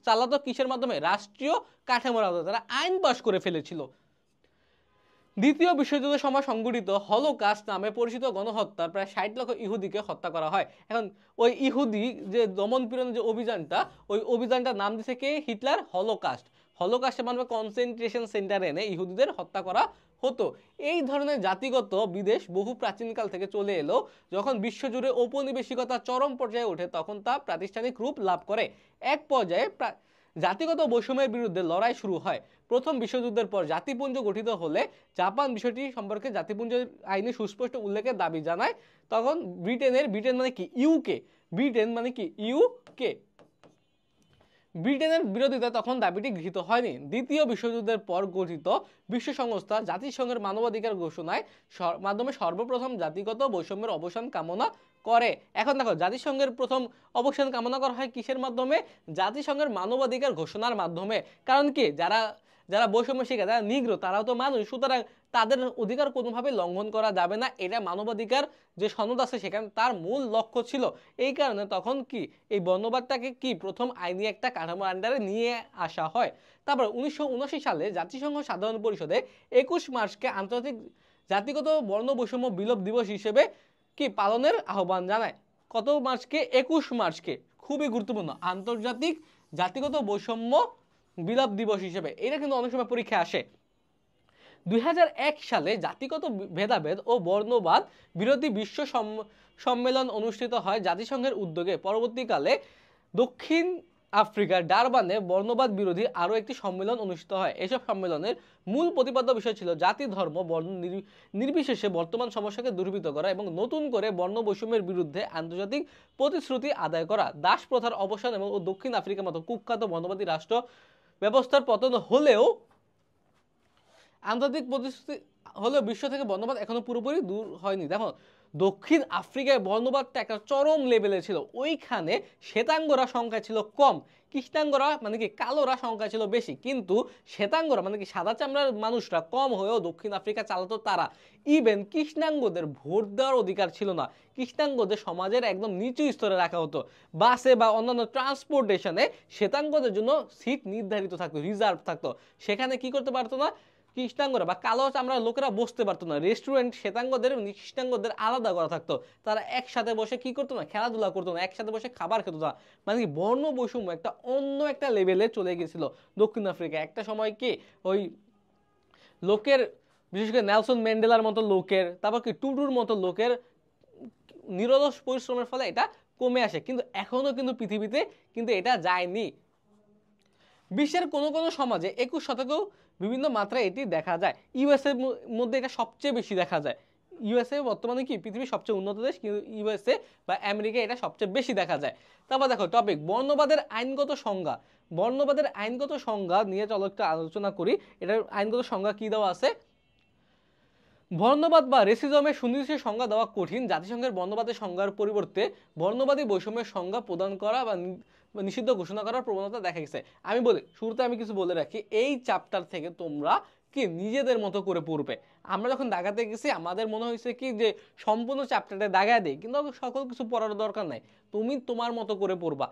চালাতো কিসের মাধ্যমে? রাষ্ট্রীয় কাঠামোর আওতায় তারা আইন পাশ করে ফেলেছিল। দ্বিতীয় বিশ্বযুদ্ধের সময় সংঘটিত হলোকাস্ট নামে পরিচিত গণহত্যার প্রায় 60 লক্ষ ইহুদিকে হত্যা করা হয়। এখন ওই ইহুদি যে দমন পীড়নের যে অভিযানটা, ওই অভিযানটার নাম দিয়েছে কে? হিটলার হলোকাস্টের মাধ্যমে কনসেন্ট্রেশন সেন্টারে এনে ইহুদিদের হত্যা করা হতো। এই ধরনের জাতিগত বিদ্বেষ বহু প্রাচীনকাল থেকে চলে এলো। যখন বিশ্বজুড়ে ঔপনিবেশিকতা চরম পর্যায়ে ওঠে তখন তা প্রাতিষ্ঠানিক রূপ লাভ করে। এক পর্যায়ে জাতিগত বৈষম্যের বিরুদ্ধে লড়াই শুরু হয়। প্রথম বিশ্বযুদ্ধের পর জাতিপুঞ্জ গঠিত হলে জাপান বিষয়টি সম্পর্কে জাতিপুঞ্জের আইনে সুস্পষ্ট উল্লেখের দাবি জানায়। তখন ব্রিটেন মানে কি ইউকে, ব্রিটেনের বিরোধিতা তখন দাবিটি গৃহীত হয়নি। দ্বিতীয় বিশ্বযুদ্ধের পর গঠিত বিশ্ব সংস্থা জাতিসংঘের মানবাধিকার ঘোষণায় মাধ্যমে সর্বপ্রথম জাতিগত বৈষম্যের অবসান কামনা করে। এখন দেখো জাতিসংঘের প্রথম অবসান কামনা করা হয় কিসের মাধ্যমে? জাতিসংঘের মানবাধিকার ঘোষণার মাধ্যমে। কারণ কি যারা বৈষম্য শিকার, যারা নিগ্র, তারাও তো মানুষ, সুতরাং তাদের অধিকার কোনোভাবে লঙ্ঘন করা যাবে না, এটা মানবাধিকার যে সনদ আছে সেখানে তার মূল লক্ষ্য ছিল। এই কারণে তখন কি এই বর্ণবাদটাকে কি প্রথম আইনি একটা কাঠামোর আন্ডারে নিয়ে আসা হয়। তারপর 1979 সালে জাতিসংঘ সাধারণ পরিষদে 21 মার্চকে আন্তর্জাতিক জাতিগত বর্ণ বৈষম্য বিলোপ দিবস হিসেবে কি পালনের আহ্বান জানায়। কত মার্চকে? 21 মার্চকে। খুবই গুরুত্বপূর্ণ, আন্তর্জাতিক জাতিগত বৈষম্য বিলোপ দিবস হিসেবে। এটা কিন্তু অনেক সময় পরীক্ষায় আসে। 2001 সালে জাতিগত ভেদাভেদ ও বর্ণবাদ বিরোধী বিশ্ব সম্মেলন অনুষ্ঠিত হয় জাতিসংঘের উদ্যোগে। পরবর্তীকালে দক্ষিণ আফ্রিকার ডারবানে বর্ণবাদ বিরোধী আরও একটি সম্মেলন অনুষ্ঠিত হয়। এসব সম্মেলনের মূল প্রতিপাদ্য বিষয় ছিল জাতি, ধর্ম, বর্ণ নির্বিশেষে বর্তমান সমস্যাকে দূরীভূত করা এবং নতুন করে বর্ণ বৈষম্যের বিরুদ্ধে আন্তর্জাতিক প্রতিশ্রুতি আদায় করা। দাস প্রথার অবসান এবং দক্ষিণ আফ্রিকার মতো কুখ্যাত বর্ণবাদী রাষ্ট্র ব্যবস্থার পতন হলেও আন্তর্জাতিক প্রতিশ্রুতি হলেও বিশ্ব থেকে বর্ণবাদ এখনো পুরোপুরি দূর হয়নি। দেখো দক্ষিণ আফ্রিকায় বর্ণবাদটা একটা চরম লেভেলে ছিল। ওইখানে শ্বেতাঙ্গরা সংখ্যা ছিল কম, কৃষ্ণাঙ্গরা মানে কি কালোরা সংখ্যা ছিল বেশি, কিন্তু শ্বেতাঙ্গরা মানে কি সাদা চামড়ার মানুষরা কম হয়েও দক্ষিণ আফ্রিকা চালাতো তারা। ইভেন কৃষ্ণাঙ্গদের ভোট দেওয়ার অধিকার ছিল না, কৃষ্ণাঙ্গদের সমাজের একদম নিচু স্তরে রাখা হতো। বাসে বা অন্যান্য ট্রান্সপোর্টেশনে শ্বেতাঙ্গদের জন্য সিট নির্ধারিত থাকতো, রিজার্ভ থাকতো, সেখানে কি করতে পারতো না কৃষ্ণাঙ্গরা বা কালো চামড়ার লোকেরা বসতে পারতো না। রেস্টুরেন্ট শ্বেতাঙ্গদের কৃষ্ণাঙ্গদের আলাদা করা থাকতো, তারা একসাথে বসে কি করতো না, খেলাধুলা করতো না, একসাথে বসে খাবার খেতো না। মানে কি বর্ণ বৈষম্য একটা অন্য একটা লেভেলে চলে গেছিল দক্ষিণ আফ্রিকা। একটা সময় কি ওই লোকের, বিশেষ করে নেলসন ম্যান্ডেলার মতো লোকের, তারপর কি টুডুর মতো লোকের নিরলস পরিশ্রমের ফলে এটা কমে আসে, কিন্তু এখনো কিন্তু পৃথিবীতে কিন্তু এটা যায়নি। বিশ্বের কোনো কোনো সমাজে 21 শতকেও বিভিন্ন মাত্রায় এটি দেখা যায়। ইউএসএ মধ্যে এটা সবচেয়ে বেশি দেখা যায়। ইউএসএ বর্তমানে কি পৃথিবীর সবচেয়ে উন্নত দেশ, কিন্তু ইউএসএ বা আমেরিকা এটা সবচেয়ে বেশি দেখা যায়। তারপর দেখো টপিক বর্ণবাদের আইনগত সংজ্ঞা। বর্ণবাদের আইনগত সংজ্ঞা নিয়ে চলো একটু আলোচনা করি। এটার আইনগত সংজ্ঞা কি দেওয়া আছে? বর্ণবাদ বা রেসিজমের সুনির্দিষ্ট সংজ্ঞা দেওয়া কঠিন। জাতিসংঘের বর্ণবাদের সংজ্ঞার পরিবর্তে বর্ণবাদী বৈষম্যের সংজ্ঞা প্রদান করা বা নিষিদ্ধ ঘোষণা করার প্রবণতা দেখা গেছে। আমি বলি শুরুতে আমি কিছু বলে রাখি, এই চ্যাপ্টার থেকে তোমরা কি নিজেদের মতো করে পড়বে। আমরা যখন দাগাতে গেছি আমাদের মনে হয়েছে কি যে সম্পূর্ণ চ্যাপ্টারটা দাগা দেয়, কিন্তু সকল কিছু পড়ার দরকার নাই, তুমি তোমার মতো করে পড়বা,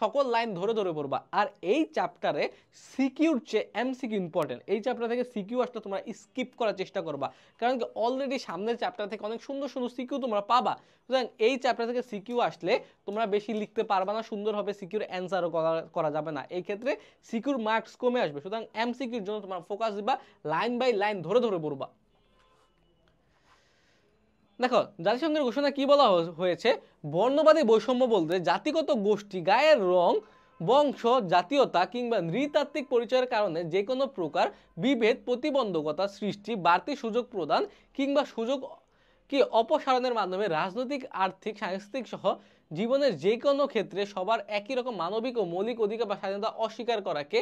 সকল লাইন ধরে ধরে পড়বা। আর এই চ্যাপ্টারে সিকিউর চেয়ে এমসিকিউ ইম্পর্টেন্ট। এই চ্যাপ্টার থেকে সিকিউ আসলে তোমরা স্কিপ করার চেষ্টা করবা, কারণ কি অলরেডি সামনের চ্যাপ্টার থেকে অনেক সুন্দর সুন্দর সিকিউ তোমরা পাবা। সুতরাং এই চ্যাপ্টার থেকে সিকিউ আসলে তোমরা বেশি লিখতে পারবা না, সুন্দরভাবে সিকিউর অ্যান্সারও করা যাবে না, এই ক্ষেত্রে সিকিউর মার্কস কমে আসবে। সুতরাং এমসিকিউর জন্য তোমরা ফোকাস দিবা, লাইন বাই লাইন ধরে ধরে পড়বা। দেখো জাতিসংঘের ঘোষণা কি বলা হয়েছে? বর্ণবাদী বৈষম্য বলতে জাতিগত গোষ্ঠী, গায়ের রং, বংশ, জাতীয়তা কিংবা নৃতাত্ত্বিক পরিচয়ের কারণে যে কোনো প্রকার বিভেদ, প্রতিবন্ধকতা সৃষ্টি, বাড়তি সুযোগ প্রদান কিংবা সুযোগ কি অপসারণের মাধ্যমে রাজনৈতিক, আর্থিক, সাংস্কৃতিক সহ জীবনের যে কোনো ক্ষেত্রে সবার একই রকম মানবিক ও মৌলিক অধিকার বা স্বাধীনতা অস্বীকার করাকে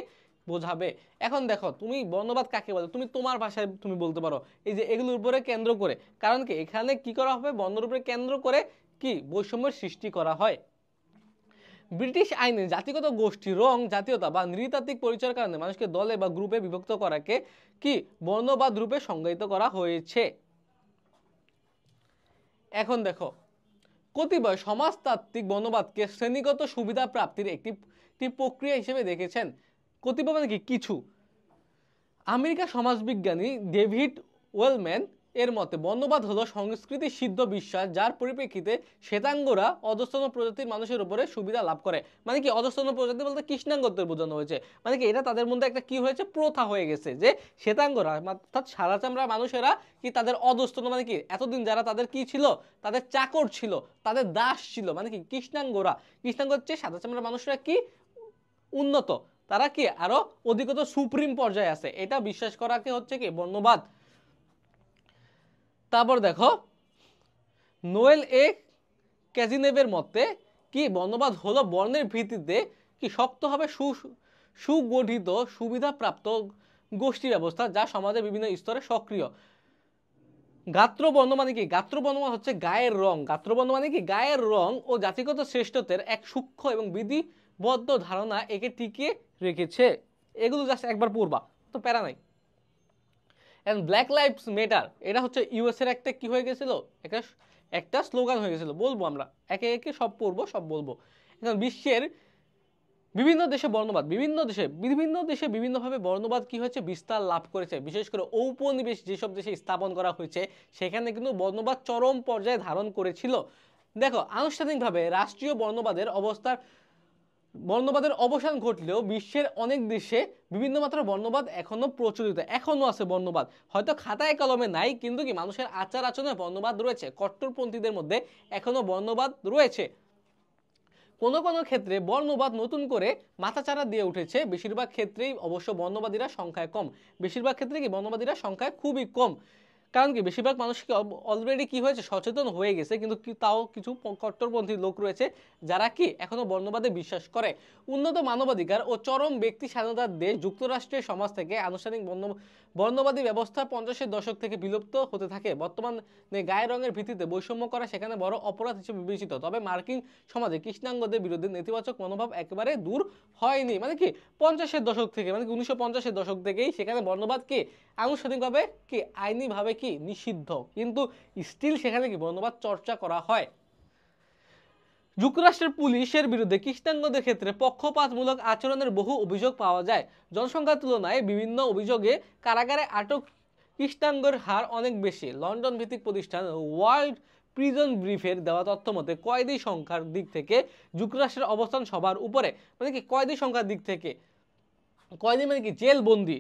বোঝাবে। এখন দেখো তুমি বর্ণবাদ কাকে বলো, তুমি তোমার ভাষায় তুমি বলতে পারো এই যে এগুলোর উপরে কেন্দ্র করে, কারণ কি এখানে কি করা হবে, বর্ণের উপরে কেন্দ্র করে কি বৈষম্যের সৃষ্টি করা হয়। ব্রিটিশ আইনে জাতিগত গোষ্ঠী, রং, জাতীয়তা বা নৃতাত্ত্বিক পরিচয়ের কারণে মানুষকে দলে বা গ্রুপে বিভক্ত করাকে কি বর্ণবাদ রূপে সংজ্ঞায়িত করা হয়েছে। এখন দেখো কতিপয় সমাজতাত্ত্বিক বর্ণবাদকে শ্রেণীগত সুবিধা প্রাপ্তির একটি প্রক্রিয়া হিসেবে দেখেছেন। কতিপয় মানে কি কিছু। আমেরিকার সমাজবিজ্ঞানী ডেভিড ওয়েলম্যান এর মতে বর্ণবাদ হলো সংস্কৃতি সিদ্ধ বিশ্বাস, যার পরিপ্রেক্ষিতে শ্বেতাঙ্গরা অধস্তন প্রজাতির মানুষের উপরে সুবিধা লাভ করে। মানে কি অধস্তন প্রজাতি বলতে কৃষ্ণাঙ্গদের বোঝানো হয়েছে। মানে কি এটা তাদের মধ্যে একটা কি হয়েছে, প্রথা হয়ে গেছে যে শ্বেতাঙ্গরা অর্থাৎ সাদা চামড়া মানুষেরা কি তাদের অধস্তন, মানে কি এতদিন যারা তাদের কি ছিল, তাদের চাকর ছিল, তাদের দাস ছিল। মানে কি কৃষ্ণাঙ্গরা, কৃষ্ণাঙ্গর চেয়ে সাদা চামড়া মানুষরা কি উন্নত, তারা কি আরো অধিকতর সুপ্রিম পর্যায়ে আছে, এটা বিশ্বাস করাকে হচ্ছে কি বর্ণবাদ। তারপর দেখো নোয়েল এ ক্যাজিনেভের মতে কি বর্ণবাদ হলো বর্ণের ভিত্তিতে কি শক্তভাবে সুগঠিত সুবিধাপ্রাপ্ত গোষ্ঠী ব্যবস্থা, যা সমাজের বিভিন্ন স্তরে সক্রিয়। গাত্রবর্ণ মানে কি, গাত্রবর্ণ হচ্ছে গায়ের রং, গাত্রবর্ণ মানে কি গায়ের রং ও জাতিগত শ্রেষ্ঠত্বের এক সূক্ষ্ম এবং বিধিবদ্ধ ধারণা একে টিকিয়ে রেখেছে। এগুলো জাস্ট একবার পড়বা, তো প্যারা নাই। এন্ড ব্ল্যাক লাইভস ম্যাটার এটা হচ্ছে ইউএস এর একটা কি হয়ে গেছিল, একটা স্লোগান হয়ে গেছিল। বলবো আমরা একে একে সব পড়বো, সব বলবো। এখন বিশ্বের বিভিন্ন দেশে বর্ণবাদ, বিভিন্ন দেশে বিভিন্নভাবে বর্ণবাদ কি হয়েছে, বিস্তার লাভ করেছে। বিশেষ করে ঔপনিবেশ যেসব দেশে স্থাপন করা হয়েছে সেখানে কিন্তু বর্ণবাদ চরম পর্যায়ে ধারণ করেছিল। দেখো আনুষ্ঠানিকভাবে রাষ্ট্রীয় বর্ণবাদের অবসান ঘটলেও বিশ্বের অনেক দেশে বিভিন্ন মাত্রার বর্ণবাদ এখনো প্রচলিত, এখনো আছে বর্ণবাদ। হয়তো খাতায় কলমে নাই, কিন্তু কি মানুষের আচার আচরণে বর্ণবাদ রয়েছে। কট্টরপন্থীদের মধ্যে এখনো বর্ণবাদ রয়েছে। কোনো কোনো ক্ষেত্রে বর্ণবাদ নতুন করে মাথাচাড়া দিয়ে উঠেছে, বেশিরভাগ ক্ষেত্রেই অবশ্য বর্ণবাদীরা সংখ্যায় কম। বেশিরভাগ ক্ষেত্রে কি বর্ণবাদীরা সংখ্যায় খুবই কম, কারণ কি বেশিরভাগ মানুষ কি অলরেডি কি হয়েছে, সচেতন হয়ে গেছে, কিন্তু তাও কিছু কট্টরপন্থী লোক রয়েছে যারা কি এখনো বর্ণবাদে বিশ্বাস করে। উন্নত মানবাধিকার ও চরম ব্যক্তি স্বাধীনতার দেশ যুক্তরাষ্ট্রের সমাজ থেকে আনুষ্ঠানিক বর্ণবাদী ব্যবস্থা 50-এর দশক থেকে বিলুপ্ত হতে থাকে। বর্তমানে গায়ের রঙের ভিত্তিতে বৈষম্য করা সেখানে বড় অপরাধ হিসেবে বিবেচিত। তবে মার্কিন সমাজে কৃষ্ণাঙ্গদের বিরুদ্ধে নেতিবাচক মনোভাব একেবারে দূর হয়নি। মানে কি 50-এর দশক থেকে, মানে কি 1950-এর দশক থেকেই সেখানে বর্ণবাদ কি আনুষ্ঠানিকভাবে কি আইনিভাবে কি নিষিদ্ধ, কিন্তু স্টিল সেখানে কি বর্ণবাদ চর্চা করা হয়। যুক্তরাষ্ট্রের পুলিশের বিরুদ্ধে কৃষ্ণাঙ্গদের ক্ষেত্রে পক্ষপাতমূলক আচরণের বহু অভিযোগ পাওয়া যায়। জনসংখ্যার তুলনায় বিভিন্ন অভিযোগে কারাগারে আটক কৃষ্ণাঙ্গের হার অনেক বেশি। লন্ডন ভিত্তিক প্রতিষ্ঠান ওয়ার্ল্ড প্রিজন ব্রিফের দেওয়া তথ্য মতে কয়েদি সংখ্যার দিক থেকে যুক্তরাষ্ট্রের অবস্থান সবার উপরে। মানে কি কয়েদি সংখ্যার দিক থেকে, কয়েদি মানে কি জেল বন্দী,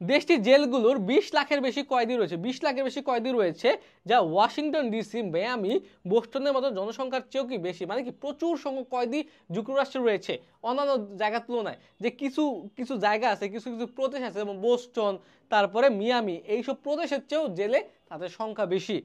দেশটির জেলগুলোর 20 লাখের বেশি কয়েদি রয়েছে, 20 লাখের বেশি কয়েদি রয়েছে, যা ওয়াশিংটন ডিসি, মিয়ামি, বোস্টনের মতো জনসংখ্যার চেয়েও কি বেশি। মানে কি প্রচুর সংখ্যক কয়েদি যুক্তরাষ্ট্রে রয়েছে অন্যান্য জায়গার তুলনায়। যে কিছু কিছু জায়গা আছে, কিছু কিছু প্রদেশ আছে যেমন বোস্টন, তারপরে মিয়ামি, এইসব প্রদেশের চেয়েও জেলে তাদের সংখ্যা বেশি।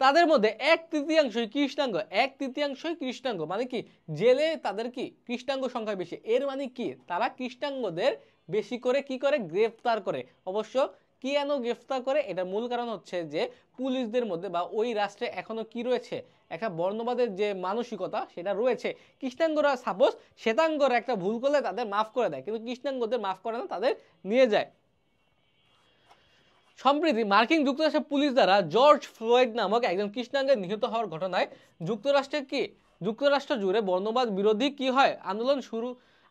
তাদের মধ্যে 1/3 কৃষ্ণাঙ্গ, 1/3 কৃষ্ণাঙ্গ, মানে কি জেলে তাদের কি কৃষ্ণাঙ্গ সংখ্যা বেশি। এর মানে কি তারা কৃষ্ণাঙ্গদের বেশি করে কি করে গ্রেফতার করে। অবশ্য কি কেন গ্রেফতার করে, এটা মূল কারণ হচ্ছে যে পুলিশদের মধ্যে বা ওই রাষ্ট্রে এখনো কি রয়েছে, একটা বর্ণবাদের যে মানসিকতা সেটা রয়েছে। কৃষ্ণাঙ্গরা সাপোজ শ্বেতাঙ্গরা একটা ভুল করলে তাদের মাফ করে দেয়, কিন্তু কৃষ্ণাঙ্গদের মাফ করে না, তাদের নিয়ে যায়। সম্প্রতি মার্কিন যুক্তরাষ্ট্রের পুলিশ দ্বারা জর্জ ফ্লয়েড নামক একজন কৃষ্ণাঙ্গের নিহত হওয়ার ঘটনায় যুক্তরাষ্ট্র জুড়ে বর্ণবাদ বিরোধী কি হয়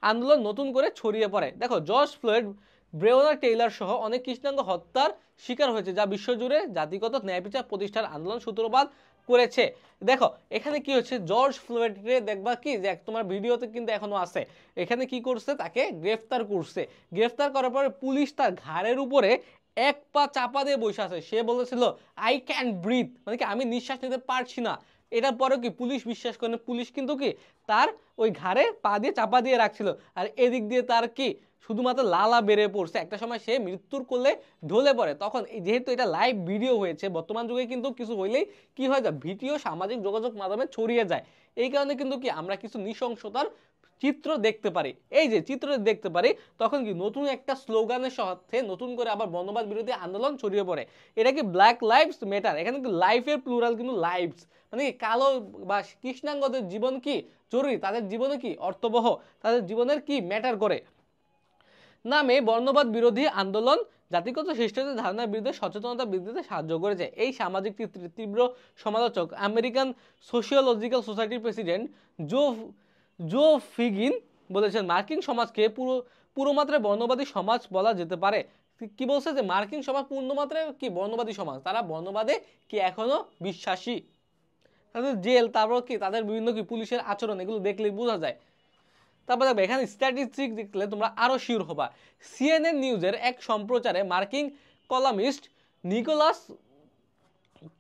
আন্দোলন নতুন করে ছড়িয়ে পড়ে। দেখো জর্জ ফ্লয়েড, ব্রেওনা টেইলর সহ অনেক কৃষ্ণাঙ্গ হত্যার শিকার হয়েছে, যা বিশ্বজুড়ে জাতিগত ন্যায়বিচার প্রতিষ্ঠার আন্দোলন সূত্রপাত করেছে। দেখো এখানে কি হচ্ছে, জর্জ ফ্লয়েডকে দেখবা কি যে তোমার ভিডিওতে কিন্তু এখনো আছে, এখানে কি করছে, তাকে গ্রেফতার করছে। গ্রেফতার করার পরে পুলিশ তার ঘাড়ের উপরে এক পা চাপা দিয়ে বসে আছে। সে বলেছিল আই ক্যান ব্রিথ, মানে কি আমি নিঃশ্বাস নিতে পারছি না। এটার পরেও কি পুলিশ বিশ্বাস করে, পুলিশ কিন্তু কি তার ওই ঘাড়ে পা দিয়ে চাপা দিয়ে রাখছিল, আর এদিক দিয়ে তার কি শুধুমাত্র লালা বেড়ে পড়ছে। একটা সময় সে মৃত্যুর কোলে ঢলে পড়ে। তখন যেহেতু এটা লাইভ ভিডিও হয়েছে, বর্তমান যুগে কিন্তু কিছু হইলেই কি হয়ে যায়, ভিডিও সামাজিক যোগাযোগ মাধ্যমে ছড়িয়ে যায়। এই কারণে কিন্তু কি আমরা কিছু নৃশংসতার চিত্র দেখতে পারি। এই যে চিত্র দেখতে পারি, তখন কি নতুন একটা স্লোগানের সাথে নতুন করে আবার বর্ণবাদ বিরোধী আন্দোলন ছড়িয়ে পড়ে। এটা কি ব্ল্যাক লাইভস ম্যাটার, এখানে কিন্তু লাইফের প্লুরাল কিন্তু লাইভস, মানে কি কালো বা কৃষ্ণাঙ্গদের জীবন কি জরুরি, তাদের জীবনে কি অর্থবহ, তাদের জীবনের কি ম্যাটার করে নামে বর্ণবাদ বিরোধী আন্দোলন জাতিগত শিষ্টাচারের ধারণার বিরুদ্ধে সচেতনতা বৃদ্ধিতে সাহায্য করেছে। এই সামাজিক চিত্রের তীব্র সমালোচক আমেরিকান সোশিওলজিক্যাল সোসাইটির প্রেসিডেন্ট জো ফিগিন বলেছেন মার্কিন সমাজকে পুরোমাত্রায় বর্ণবাদী সমাজ বলা যেতে পারে। কি বলছে যে মার্কিন সমাজ পূর্ণমাত্রায় কি বর্ণবাদী সমাজ, তারা বর্ণবাদে কি এখনো বিশ্বাসী। তাদের জেল, তারপর কি তাদের বিভিন্ন কি পুলিশের আচরণ, এগুলো দেখলে বোঝা যায়। তারপর দেখবে এখানে স্ট্যাটিস্টিক দেখলে তোমরা আরো শিওর হবা। সিএনএন নিউজের এক সম্প্রচারে মার্কিন কলামিস্ট নিকোলাস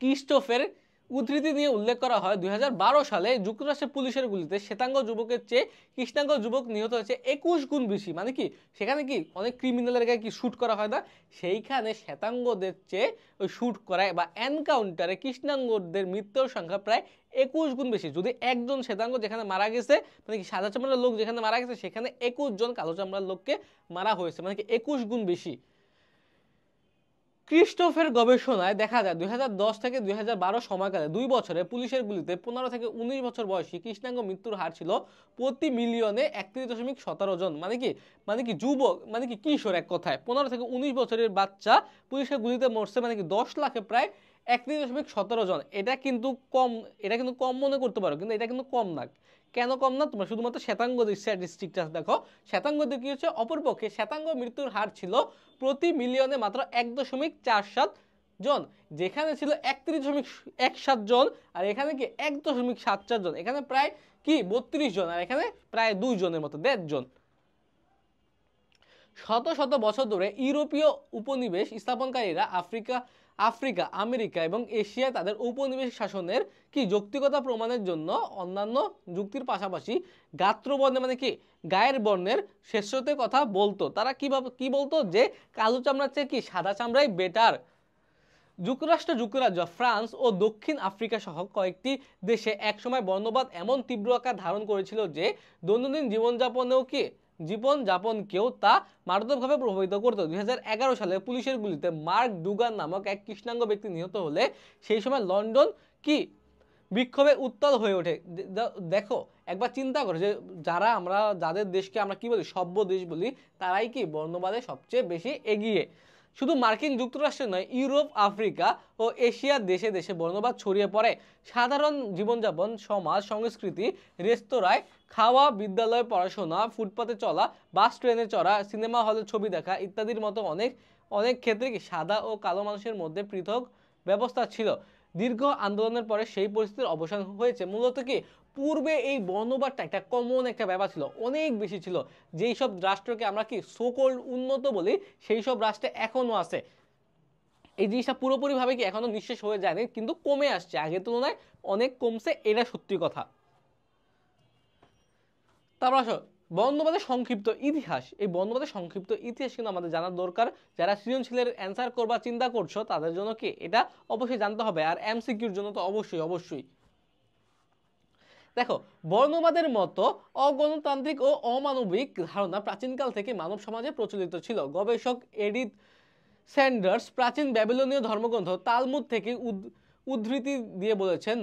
ক্রিস্টোফের উদ্ধৃতি নিয়ে উল্লেখ করা হয় 2012 সালে যুক্তরাষ্ট্রের পুলিশের গুলিতে শ্বেতাঙ্গ যুবকের চেয়ে কৃষ্ণাঙ্গ যুবক নিহত হয়েছে 21 গুণ বেশি। মানে কি সেখানে কি অনেক ক্রিমিনালের গায়ে কি শুট করা হয় না, সেইখানে শ্বেতাঙ্গদের চেয়ে ওই শুট করায় বা এনকাউন্টারে কৃষ্ণাঙ্গদের মৃত্যুর সংখ্যা প্রায় 21 গুণ বেশি। যদি একজন শ্বেতাঙ্গ যেখানে মারা গেছে, মানে কি সাদা চামড়ার লোক যেখানে মারা গেছে, সেখানে 21 জন কালো চামড়ার লোককে মারা হয়েছে, মানে কি 21 গুণ বেশি। ক্রিস্টোফের গবেষণায় দেখা যায় 2010 থেকে 2012 সময়কালে 2 বছরে পুলিশের গুলিতে 15 থেকে 19 বছর বয়সী কৃষ্ণাঙ্গ মৃত্যুর হার ছিল প্রতি মিলিয়নে 31.17 জন। মানে কি যুবক, মানে কি কিশোর, এক কথায় 15 থেকে 19 বছরের বাচ্চা পুলিশের গুলিতে মরছে, মানে কি 10 লাখে প্রায় 31.17 জন। এটা কিন্তু কম মনে করতে পারো, কিন্তু এটা কিন্তু কম না। কেন কম না, তোমরা শুধুমাত্র শ্বেতাঙ্গদের স্ট্যাটিস্টিকটা দেখো। শ্বেতাঙ্গদের কি হচ্ছে, অপরপক্ষে শ্বেতাঙ্গ মৃত্যুর হার ছিল প্রতি মিলিয়নে মাত্র 1.47 জন, যেখানে ছিল 31.17 জন, আর এখানে কি 1.74 জন। এখানে প্রায় কি 32 জন, আর এখানে প্রায় 2 জনের মতো, 1.5 জন। শত শত বছর ধরে ইউরোপীয় উপনিবেশ স্থাপনকারীরা আফ্রিকা, আমেরিকা এবং এশিয়ায় তাদের উপনিবেশ শাসনের কি যৌক্তিকতা প্রমাণের জন্য অন্যান্য যুক্তির পাশাপাশি গাত্রবর্ণে মানে কি গায়ের বর্ণের শ্রেষ্ঠত্বের কথা বলতো। তারা কি বলতো যে কালো চামড়ার চেয়ে কি সাদা চামড়াই বেটার। যুক্তরাজ্য, ফ্রান্স ও দক্ষিণ আফ্রিকা সহ কয়েকটি দেশে একসময় বর্ণবাদ এমন তীব্র আকার ধারণ করেছিল যে দৈনন্দিন জীবনযাপনকেও তা মারাত্মকভাবে প্রভাবিত করত। 2011 সালে পুলিশের গুলিতে মার্ক ডুগান নামক এক কৃষ্ণাঙ্গ ব্যক্তি নিহত হলে সেই সময় লন্ডন কি বিক্ষোভে উত্তাল হয়ে ওঠে। দেখো একবার চিন্তা করো যে যাদের দেশকে আমরা কি বলি সভ্য দেশ বলি, তারাই কি বর্ণবাদে সবচেয়ে বেশি এগিয়ে। শুধু মার্কিন যুক্তরাষ্ট্রে নয়, ইউরোপ, আফ্রিকা ও এশিয়ার দেশে দেশে বর্ণবাদ ছড়িয়ে পড়ে। সাধারণ জীবনযাপন, সমাজ, সংস্কৃতি, রেস্তোরাঁয় খাওয়া, বিদ্যালয়ে পড়াশোনা, ফুটপাতে চলা, বাস ট্রেনে চড়া, সিনেমা হলে ছবি দেখা ইত্যাদির মতো অনেক ক্ষেত্রে কি সাদা ও কালো মানুষের মধ্যে পৃথক ব্যবস্থা ছিল। দীর্ঘ আন্দোলনের পরে সেই পরিস্থিতির অবসান হয়েছে। মূলত কি পূর্বে এই বর্ণবাদটা একটা কমন একটা ব্যাপার ছিল, অনেক বেশি ছিল। যেই সব রাষ্ট্রকে আমরা কি সোকল্ড উন্নত বলি, সেই সব রাষ্ট্রে এখনো আছে। এই জিনিসটা পুরোপুরিভাবে কি এখনো নিঃশেষ হয়ে যায়নি, কিন্তু কমে আসছে, আগের তুলনায় অনেক কমছে, এটা সত্যি কথা। তারপর আসো বর্ণবাদের সংক্ষিপ্ত ইতিহাস। এই বর্ণবাদের সংক্ষিপ্ত ইতিহাস কিন্তু আমাদের জানার দরকার। যারা সৃজনশীলের অ্যান্সার করবার চিন্তা করছো তাদের জন্য কি এটা অবশ্যই জানতে হবে, আর এমসিকিউর জন্য তো অবশ্যই। দেখো বর্ণবাদের মতো অগণতান্ত্রিক ও অমানবিক ধারণা প্রাচীনকাল থেকে মানব সমাজে প্রচলিত ছিল। গবেষক এডিথ স্যান্ডার্স প্রাচীন ব্যাবিলনীয় ধর্মগ্রন্থ তালমুদ থেকে উদ্ধৃতি দিয়ে বলেছেন,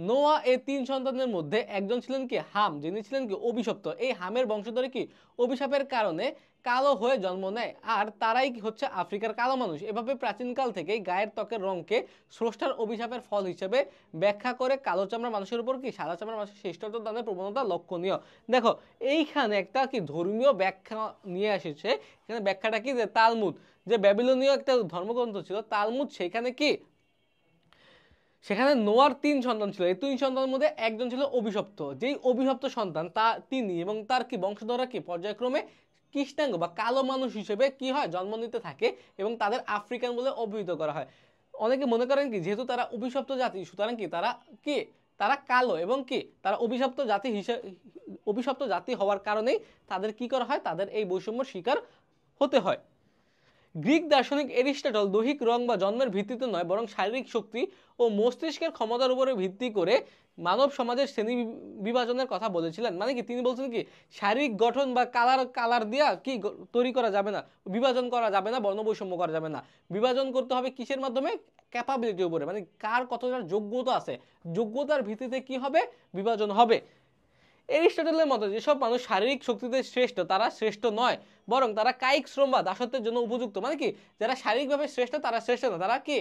নোয়া এর 3 সন্তানের মধ্যে একজন ছিলেন কি হাম, যিনি ছিলেন কি অভিশপ্ত। এই হামের বংশধরে কি অভিশাপের কারণে কালো হয়ে জন্ম নেয়, আর তারাই হচ্ছে আফ্রিকার কালো মানুষ। এভাবে প্রাচীনকাল থেকেই গায়ের ত্বকের রঙকে স্রষ্টার অভিশাপের ফল হিসেবে ব্যাখ্যা করে কালো চামড়া মানুষের উপর কি সাদা চামড়া মানুষের শ্রেষ্ঠত্ব দানের প্রবণতা লক্ষণীয়। দেখো এইখানে একটা কি ধর্মীয় ব্যাখ্যা নিয়ে এসেছে। এখানে ব্যাখ্যাটা কি যে তালমুদ, যে ব্যাবিলনীয় একটা ধর্মগ্রন্থ ছিল তালমুদ, সেখানে নোয়ার 3 সন্তান ছিল। এই 3 সন্তানের মধ্যে একজন ছিল অভিশপ্ত। যেই অভিশপ্ত সন্তান তিনি এবং তার কি বংশধররা কি পর্যায়ক্রমে কৃষ্ণাঙ্গ বা কালো মানুষ হিসেবে কি হয় জন্ম নিতে থাকে এবং তাদের আফ্রিকান বলে অভিহিত করা হয়। অনেকে মনে করেন কি যেহেতু তারা অভিশপ্ত জাতি, সুতরাং কি তারা কালো এবং কি তারা অভিশপ্ত জাতি হওয়ার কারণেই তাদের কি করা হয়, তাদের এই বৈষম্যের শিকার হতে হয়। গ্রিক দার্শনিক এরিস্টটল দৈহিক রং বা জন্মের ভিত্তিতে নয়, বরং শারীরিক শক্তি ও মস্তিষ্কের ক্ষমতার উপরে ভিত্তি করে মানব সমাজের শ্রেণী বিভাজনের কথা বলেছিলেন। মানে কি তিনি বলছেন কি শারীরিক গঠন বা কালার দিয়া কি তৈরি করা যাবে না, বিভাজন করা যাবে না, বর্ণবৈষম্য করা যাবে না। বিভাজন করতে হবে কিসের মাধ্যমে? ক্যাপাবিলিটির উপরে, মানে কার কতটা যোগ্যতা আছে, যোগ্যতার ভিত্তিতে কি হবে, বিভাজন হবে। এরিস্টটলের মতো যেসব মানুষ শারীরিক শক্তিতে শ্রেষ্ঠ তারা শ্রেষ্ঠ নয়, বরং তারা কায়িক শ্রম বা দাসত্বের জন্য উপযুক্ত। মানে কি যারা শারীরিকভাবে শ্রেষ্ঠ তারা শ্রেষ্ঠ না, তারা কি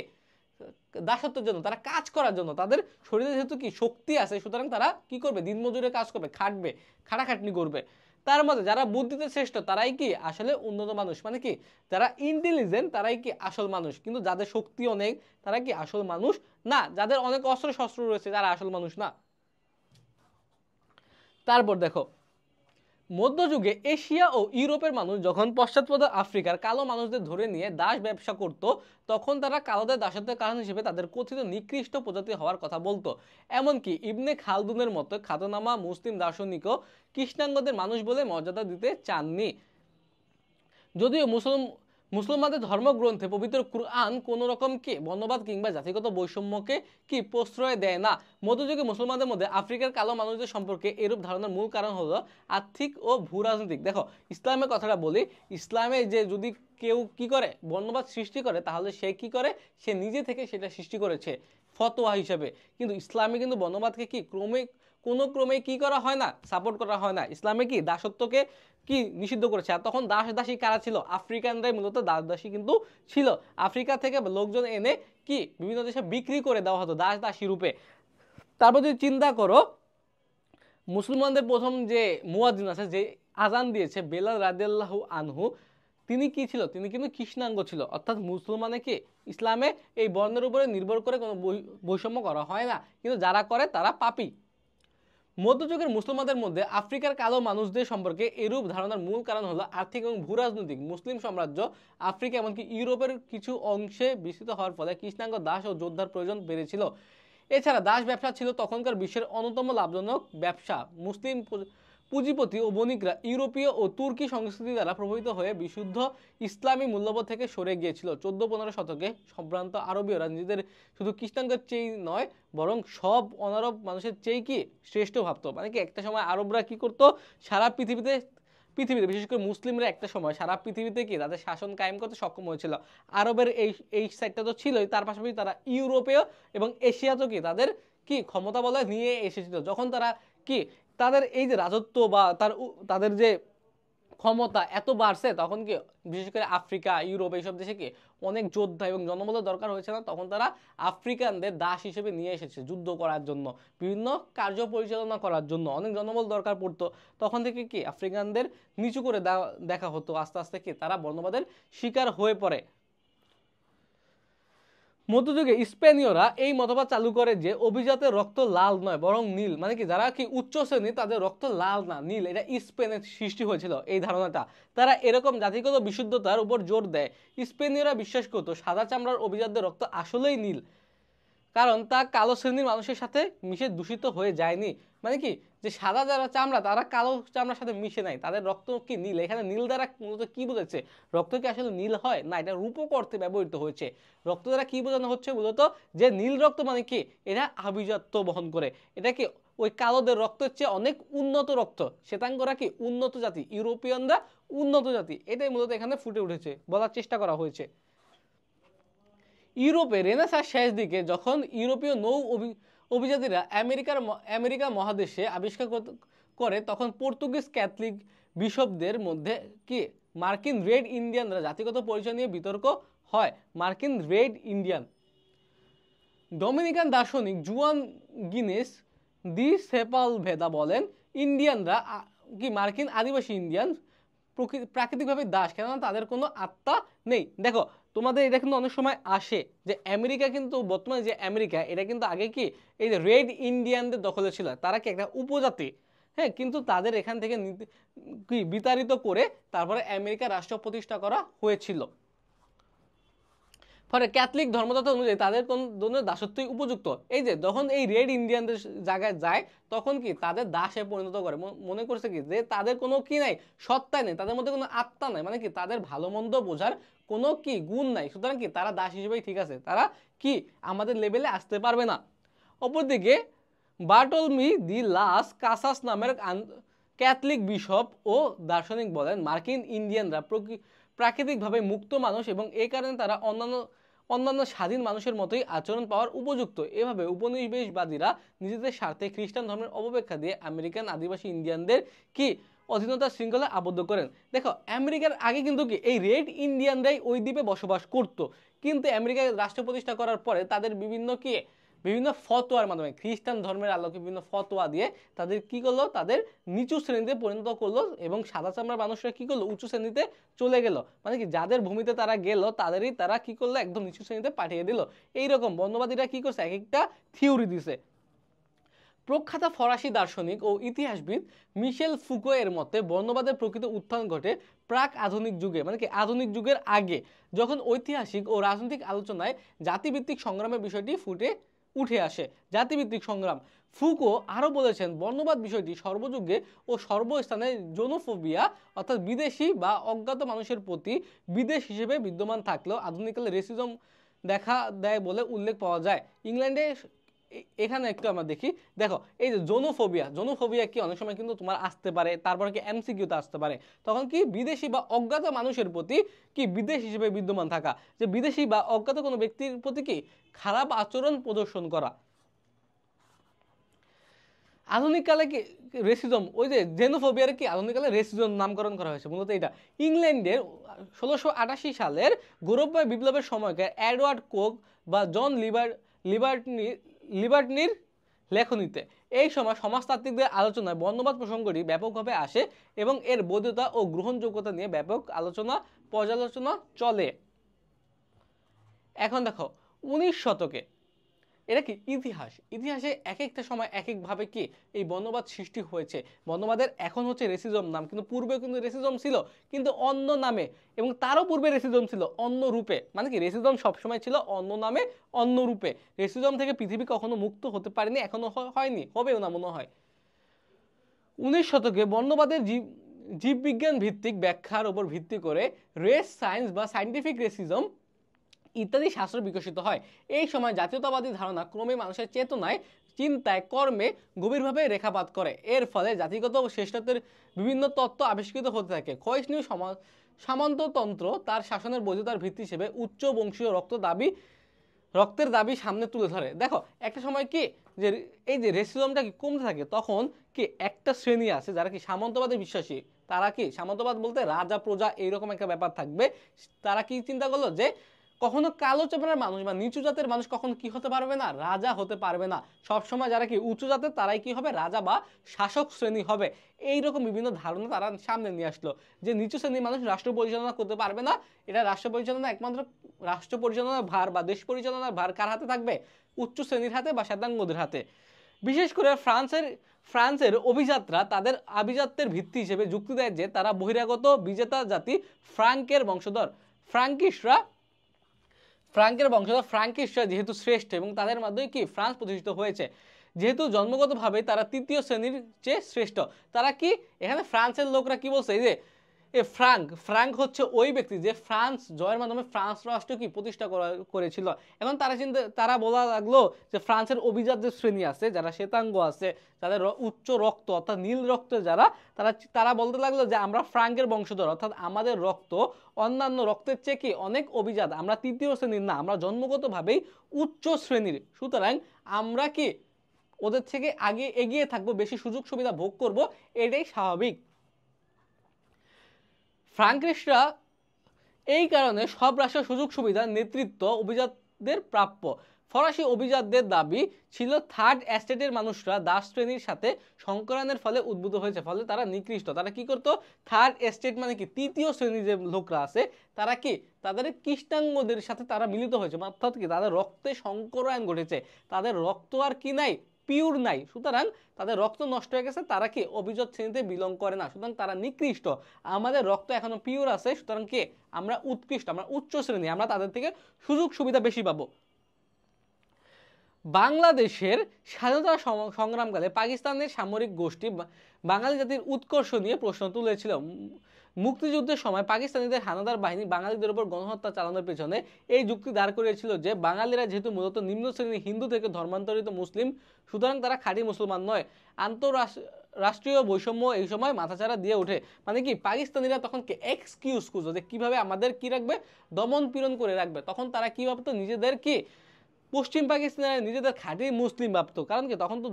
দাসত্বের জন্য, তারা কাজ করার জন্য, তাদের শরীরে যেহেতু কি শক্তি আছে, সুতরাং তারা কি করবে, দিনমজুরে কাজ করবে, খাটাখাটনি করবে। তার মধ্যে যারা বুদ্ধিতে শ্রেষ্ঠ তারাই কি আসলে উন্নত মানুষ। মানে কি যারা ইন্টেলিজেন্ট তারাই কি আসল মানুষ, কিন্তু যাদের শক্তি অনেক তারা কি আসল মানুষ না, যাদের অনেক অস্ত্র শস্ত্র রয়েছে তারা আসল মানুষ না। তারপর দেখো মধ্যযুগে এশিয়া ও ইউরোপের মানুষ যখন পশ্চাৎপদ আফ্রিকার কালো মানুষদের ধরে নিয়ে দাস ব্যবসা করত, তখন তারা কালোদের দাসত্বের কারণ হিসেবে তাদের কথিত নিকৃষ্ট প্রজাতি হওয়ার কথা বলতো। এমনকি ইবনে খালদুনের মতো খ্যাতনামা মুসলিম দার্শনিকও কৃষ্ণাঙ্গদের মানুষ বলে মর্যাদা দিতে চাননি। যদিও মুসলমানদের ধর্মগ্রন্থে পবিত্র কুরআন কোন রকম কি বর্ণবাদ কিংবা জাতিগত বৈষম্যকে কি প্রশ্রয় দেয় না। মধ্যযুগে মুসলমানদের মধ্যে আফ্রিকার কালো মানুষদের সম্পর্কে এরূপ ধারণার মূল কারণ হলো আর্থিক ও ভূরাজনৈতিক। দেখো ইসলামের কথাটা বলি, ইসলামে যে যদি কেউ কি করে বর্ণবাদ সৃষ্টি করে, তাহলে সে কি করে, সে নিজে থেকে সেটা সৃষ্টি করেছে ফতোয়া হিসেবে। কিন্তু ইসলামে কিন্তু বর্ণবাদকে কি কোনো ক্রমে কি করা হয় না, সাপোর্ট করা হয় না। ইসলামে কি দাসত্বকে কি নিষিদ্ধ করেছে। আর তখন দাসী কারা ছিল? আফ্রিকানরাই মূলত দাসী কিন্তু ছিল। আফ্রিকা থেকে লোকজন এনে কি বিভিন্ন দেশে বিক্রি করে দেওয়া হতো দাসী রূপে। তারপর যদি চিন্তা করো মুসলমানদের প্রথম যে মুয়াজ্জিন আছে, যে আজান দিয়েছে বেলাল রাদিয়াল্লাহু আনহু, তিনি কি ছিল? তিনি কিন্তু কৃষ্ণাঙ্গ ছিল। অর্থাৎ মুসলমানে কি ইসলামে এই বর্ণের উপরে নির্ভর করে কোনো বৈষম্য করা হয় না, কিন্তু যারা করে তারা পাপী। মধ্যযুগের মুসলমানদের মধ্যে আফ্রিকার কালো মানুষদের সম্পর্কে এরূপ ধারণার মূল কারণ হলো আর্থিক এবং ভূরাজনৈতিক। মুসলিম সাম্রাজ্য আফ্রিকা এমনকি ইউরোপের কিছু অংশে বিস্তৃত হওয়ার ফলে কৃষ্ণাঙ্গ দাস ও যোদ্ধার প্রয়োজন বেড়েছিল। এছাড়া দাস ব্যবসা ছিল তখনকার বিশ্বের অন্যতম লাভজনক ব্যবসা। মুসলিম পুঁজিপতি ও বণিকরা ইউরোপীয় ও তুর্কি সংস্কৃতি দ্বারা প্রভাবিত হয়ে বিশুদ্ধ ইসলামী মূল্যবোধ থেকে সরে গিয়েছিল। 14-15 শতকে সম্ভ্রান্ত আরবীয়রা নিজেদের শুধু কৃষ্ণাঙ্গের চেয়ে নয় বরং সব অনারব মানুষের চেয়ে কি শ্রেষ্ঠ ভাবতো। মানে কি একটা সময় আরবরা কি করতো, সারা পৃথিবীতে বিশেষ করে মুসলিমরা একটা সময় সারা পৃথিবীতে কি তাদের শাসন কায়েম করতে সক্ষম হয়েছিল। আরবের এই সাইডটা তো ছিলই, তার পাশাপাশি তারা ইউরোপীয় এবং এশিয়াতেও কি তাদের কি ক্ষমতা বলে নিয়ে এসেছিল। যখন তারা কি তাদের এই যে রাজত্ব বা তাদের যে ক্ষমতা এত বাড়ছে, তখন কি বিশেষ করে আফ্রিকা, ইউরোপ এইসব দেশে কি অনেক যোদ্ধা এবং জনবলের দরকার হয়েছে না, তখন তারা আফ্রিকানদের দাস হিসেবে নিয়ে এসেছে যুদ্ধ করার জন্য, বিভিন্ন কার্য পরিচালনা করার জন্য অনেক জনবল দরকার পড়তো। তখন থেকে কি আফ্রিকানদের নিচু করে দেখা হতো। আস্তে আস্তে কি তারা বর্ণবাদের শিকার হয়ে পড়ে। মধ্যযুগে স্পেনীয়রা এই মতবাদ চালু করে যে অভিজাতের রক্ত লাল নয় বরং নীল। মানে কি যারা কি উচ্চ শ্রেণী তাদের রক্ত লাল না নীল। এটা স্পেনের সৃষ্টি হয়েছিল এই ধারণাটা। তারা এরকম জাতিগত বিশুদ্ধতার উপর জোর দেয়। স্পেনীয়রা বিশ্বাস করতো সাদা চামড়ার অভিজাতদের রক্ত আসলেই নীল, কারণ তা কালো শ্রেণীর মানুষের সাথে মিশে দূষিত হয়ে যায়নি। মানে কি যে সাদা যারা চামড়া তারা কালো চামড়ার সাথে মিশে নাই, তাদের রক্ত কি নীল। এখানে নীল দ্বারা মূলত কি বোঝাচ্ছে, রক্ত কি আসলে নীল হয় না, এটা রূপক অর্থে ব্যবহৃত হয়েছে। রক্ত দ্বারা কি বোঝানো হচ্ছে মূলত যে নীল রক্ত মানে কি এরা আভিজাত্য বহন করে, এটা কি ওই কালোদের রক্তের চেয়ে অনেক উন্নত রক্ত। শ্বেতাঙ্গরা কি উন্নত জাতি, ইউরোপিয়ানরা উন্নত জাতি, এটাই মূলত এখানে ফুটে উঠেছে, বলার চেষ্টা করা হয়েছে। ইউরোপে রেনেসাঁর শেষ দিকে যখন ইউরোপীয় নৌ অভিজাতীরা আমেরিকা মহাদেশে আবিষ্কার করে, তখন পর্তুগিজ ক্যাথলিক বিশপদের মধ্যে কি মার্কিন রেড ইন্ডিয়ানরা জাতিগত পরিচয় নিয়ে বিতর্ক হয়। মার্কিন রেড ইন্ডিয়ান। ডমিনিকান দার্শনিক জুয়ান গিনেস দি সেপালভেদা বলেন, ইন্ডিয়ানরা কি মার্কিন আদিবাসী ইন্ডিয়ান প্রাকৃতিকভাবে দাস, কেননা তাদের কোনো আত্মা নেই। দেখো তোমাদের এটা কিন্তু অনেক সময় আসে যে আমেরিকা কিন্তু বর্তমানে যে আমেরিকা এটা কিন্তু আগে কি এই যে রেড ইন্ডিয়ানদের দখলে ছিল, তারা কি একটা উপজাতি, হ্যাঁ, কিন্তু তাদের এখান থেকে কি বিতাড়িত করে তারপরে আমেরিকা রাষ্ট্র প্রতিষ্ঠা করা হয়েছিল। ফলে ক্যাথলিক ধর্মতত্ত্ব অনুযায়ী তাদের কোন ধরনের দাসত্বই উপযুক্ত। এই যে যখন এই রেড ইন্ডিয়ানদের জায়গায় যায় তখন কি তাদের দাসে পরিণত করে, মনে করছে কি যে তাদের কোনো কি নাই, সত্তাই নেই, তাদের মধ্যে কোনো আত্মা নাই, মানে কি তাদের ভালো মন্দ বোঝার কোনো কি গুণ নাই, সুতরাং কি তারা দাস হিসেবেই ঠিক আছে, তারা কি আমাদের লেভেলে আসতে পারবে না। অপরদিকে বার্টলমি দি লাস কাসাস নামের ক্যাথলিক বিশপ ও দার্শনিক বলেন, মার্কিন ইন্ডিয়ানরা প্রাকৃতিকভাবে মুক্ত মানুষ এবং এই কারণে তারা অন্যান্য স্বাধীন মানুষের মতোই আচরণ পাওয়ার উপযুক্ত। এভাবে উপনিবেশবাদীরা নিজেদের স্বার্থে খ্রিস্টান ধর্মের অপব্যাখ্যা দিয়ে আমেরিকান আদিবাসী ইন্ডিয়ানদের কি অধীনতার শৃঙ্খলা আবদ্ধ করেন। দেখো আমেরিকার আগে কিন্তু কি এই রেড ইন্ডিয়ানরাই ওই দ্বীপে বসবাস করত, কিন্তু আমেরিকায় রাষ্ট্র প্রতিষ্ঠা করার পরে তাদের বিভিন্ন ফতোয়ার মাধ্যমে খ্রিস্টান ধর্মের আলোকে বিভিন্ন ফতোয়া দিয়ে তাদের কি করলো, তাদের নিচু শ্রেণীতে পরিণত করলো এবং সাদা চামড়ার মানুষরা কি করলো উঁচু শ্রেণীতে চলে গেল। মানে কি যাদের ভূমিতে তারা গেল তাদেরই তারা কি করলো একদম নিচু শ্রেণীতে পাঠিয়ে দিল। এইরকম বর্ণবাদীরা কি করছে এক একটা থিওরি দিছে। প্রখ্যাত ফরাসি দার্শনিক ও ইতিহাসবিদ মিশেল ফুকো এর মতে বর্ণবাদের প্রকৃত উত্থান ঘটে প্রাক আধুনিক যুগে, মানে কি আধুনিক যুগের আগে, যখন ঐতিহাসিক ও রাজনৈতিক আলোচনায় জাতিভিত্তিক সংগ্রামের বিষয়টি উঠে আসে। জাতিভিত্তিক সংগ্রাম। ফুকো আরও বলেছেন, বর্ণবাদ বিষয়টি সর্বযুগে ও সর্বস্থানে জোনোফোবিয়া অর্থাৎ বিদেশি বা অজ্ঞাত মানুষের প্রতি বিদেশ হিসেবে বিদ্যমান থাকলেও আধুনিককালে রেসিজম দেখা দেয় বলে উল্লেখ পাওয়া যায়। ইংল্যান্ডে এখানে একটু আমরা দেখি, দেখো এই যে জোনোফোবিয়া কি অনেক সময় কিন্তু তোমার আসতে পারে, তারপরে কি এমসিকিউতে আসতে পারে, তখন কি বিদেশি বা অজ্ঞাত মানুষের প্রতি কি বিদেশ হিসেবে বিদ্যমান থাকা, যে বিদেশি বা অজ্ঞাত কোনো ব্যক্তির প্রতি কি খারাপ আচরণ প্রদর্শন করা। আধুনিককালে কি রেসিজম, ওই যে জেনোফোবিয়ার কি আধুনিককালে রেসিজম নামকরণ করা হয়েছে মূলত এটা ইংল্যান্ডের 1688 সালের গৌরবময় বিপ্লবের সময়কার এডওয়ার্ড কোক বা জন লিবার্টনির লেখনীতে। এই সময় সমাজতাত্ত্বিকদের আলোচনায় বর্ণবাদ প্রসঙ্গটি ব্যাপকভাবে আসে এবং এর বৈধতা ও গ্রহণযোগ্যতা নিয়ে ব্যাপক পর্যালোচনা চলে। এখন দেখো 19 শতকে এটা কি ইতিহাস, ইতিহাসে এক একটা সময় এক একভাবে কি এই বর্ণবাদ সৃষ্টি হয়েছে। বর্ণবাদের এখন হচ্ছে রেসিজম নাম, কিন্তু পূর্বে কিন্তু রেসিজম ছিল কিন্তু অন্য নামে, এবং তারও পূর্বে রেসিজম ছিল অন্য রূপে। মানে কি রেসিজম সবসময় ছিল অন্য নামে অন্য রূপে। রেসিজম থেকে পৃথিবী কখনো মুক্ত হতে পারেনি, এখনো হয়নি, হবেও না মনে হয়। 19 শতকে বর্ণবাদের জীববিজ্ঞান ভিত্তিক ব্যাখ্যার উপর ভিত্তি করে রেস সায়েন্স বা সায়েন্টিফিক রেসিজম ইত্যাদি শাস্ত্র বিকশিত হয়। এই সময় জাতীয়তাবাদী ধারণা ক্রমে মানুষের চেতনায়, চিন্তায়, কর্মে গভীরভাবে রেখাপাত করে। এর ফলে জাতিগত শ্রেষ্ঠত্বের বিভিন্ন তত্ত্ব আবিষ্কৃত হতে থাকে। ক্ষয়িষ্ণু সামন্ততন্ত্র তার শাসনের বৈধতার ভিত্তি হিসেবে উচ্চ বংশীয় রক্তের দাবি সামনে তুলে ধরে। দেখো একটা সময় কি যে এই যে রেসিজমটা কি কমতে থাকে, তখন কি একটা শ্রেণী আছে যারা কি সামন্তবাদে বিশ্বাসী। তারা কি সামন্তবাদ বলতে রাজা প্রজা এইরকম একটা ব্যাপার থাকবে। তারা কি চিন্তা করলো যে কখনো কালো চেপড়ার মানুষ বা নিচু জাতের মানুষ কখনো কি হতে পারবে না, রাজা হতে পারবে না। সবসময় যারা কি উঁচু জাতের তারাই কি হবে, রাজা বা শাসক শ্রেণী হবে। এইরকম বিভিন্ন ধারণা তারা সামনে নিয়ে আসলো যে নিচু শ্রেণীর মানুষ রাষ্ট্র পরিচালনা করতে পারবে না। এটা রাষ্ট্র পরিচালনা একমাত্র রাষ্ট্র পরিচালনার ভার বা দেশ পরিচালনার ভার কার হাতে থাকবে, উচ্চ শ্রেণীর হাতে বা শ্বেতাঙ্গদের হাতে। বিশেষ করে ফ্রান্সের অভিজাতরা তাদের আভিজাত্যের ভিত্তি হিসেবে যুক্তি দেয় যে তারা বহিরাগত বিজেতা জাতি ফ্রাঙ্কের বংশধর। ফ্রাঙ্কিশরা যেহেতু শ্রেষ্ঠ এবং তাদের মাধ্যমে কি ফ্রান্স প্রতিষ্ঠিত হয়েছে, যেহেতু জন্মগতভাবে তারা তৃতীয় শ্রেণীর চেয়ে শ্রেষ্ঠ। তারা কি এখানে ফ্রান্সের লোকরা কি বলছে, এই যে ফ্রাঙ্ক হচ্ছে ওই ব্যক্তি যে ফ্রান্স জয়ের মাধ্যমে ফ্রান্স রাষ্ট্র কি প্রতিষ্ঠা করেছিল। এখন তারা বলা লাগলো যে ফ্রান্সের অভিজাত যে শ্রেণী আছে, যারা শ্বেতাঙ্গ আছে, যাদের উচ্চ রক্ত অর্থাৎ নীল রক্ত যারা, তারা বলতে লাগলো যে আমরা ফ্রাঙ্কের বংশধর, অর্থাৎ আমাদের রক্ত অন্যান্য রক্তের চেয়ে কি অনেক অভিজাত, আমরা তৃতীয় শ্রেণীর না, আমরা জন্মগতভাবেই উচ্চ শ্রেণীর। সুতরাং আমরা কি ওদের থেকে আগে এগিয়ে থাকবো, বেশি সুযোগ সুবিধা ভোগ করব, এটাই স্বাভাবিক। ফ্রাঙ্কিশরা এই কারণে সব রাষ্ট্রের সুযোগ সুবিধা নেতৃত্ব অভিজাতদের প্রাপ্য। ফরাসি অভিজাতদের দাবি ছিল থার্ড এস্টেটের মানুষরা দাস শ্রেণীর সাথে সংকরানের ফলে উদ্ভূত হয়েছে, ফলে তারা নিকৃষ্ট। তারা কি করতো, থার্ড এস্টেট মানে কি তৃতীয় শ্রেণীর যে লোকরা আছে তারা কি তাদের কৃষ্ণাঙ্গদের সাথে তারা মিলিত হয়েছে, অর্থাৎ কি তাদের রক্তে সংকরায়ন ঘটেছে, তাদের রক্ত আর কি নাই, পিওর নাই। সুতরাং তাদের রক্ত নষ্ট হয়ে গেছে, তারা কি অভিজাত শ্রেণীতে বিলং করে না, সুতরাং তারা নিকৃষ্ট। আমাদের রক্ত এখনো পিওর আছে, সুতরাং কি আমরা উৎকৃষ্ট, আমরা উচ্চ শ্রেণী, আমরা তাদের থেকে সুযোগ সুবিধা বেশি পাবো। বাংলাদেশের স্বাধীনতা সংগ্রামকালে পাকিস্তানের সামরিক গোষ্ঠী বাঙালি জাতির উৎকর্ষ নিয়ে প্রশ্ন তুলেছিল। মুক্তিযুদ্ধের সময় পাকিস্তানিদের হানাদার বাহিনী বাঙালিদের উপর গণহত্যা চালানোর পেছনে এই যুক্তি দাঁড় করিয়েছিল যে বাঙালিরা যেহেতু মূলত নিম্ন শ্রেণীর হিন্দু থেকে ধর্মান্তরিত মুসলিম, সুতরাং তারা খাঁটি মুসলমান নয়। রাষ্ট্রীয় বৈষম্য এই সময় মাথাচাড়া দিয়ে ওঠে। মানে কি পাকিস্তানিরা তখন কি এক্সকিউজ খুঁজো যে কিভাবে আমাদের কি রাখবে, দমন পীড়ন করে রাখবে। তখন তারা কি ভাবতো, নিজেদের কি পশ্চিম পাকিস্তানের নিজেদের খাঁটি মুসলিম ভাবত। কারণ কি তখন তো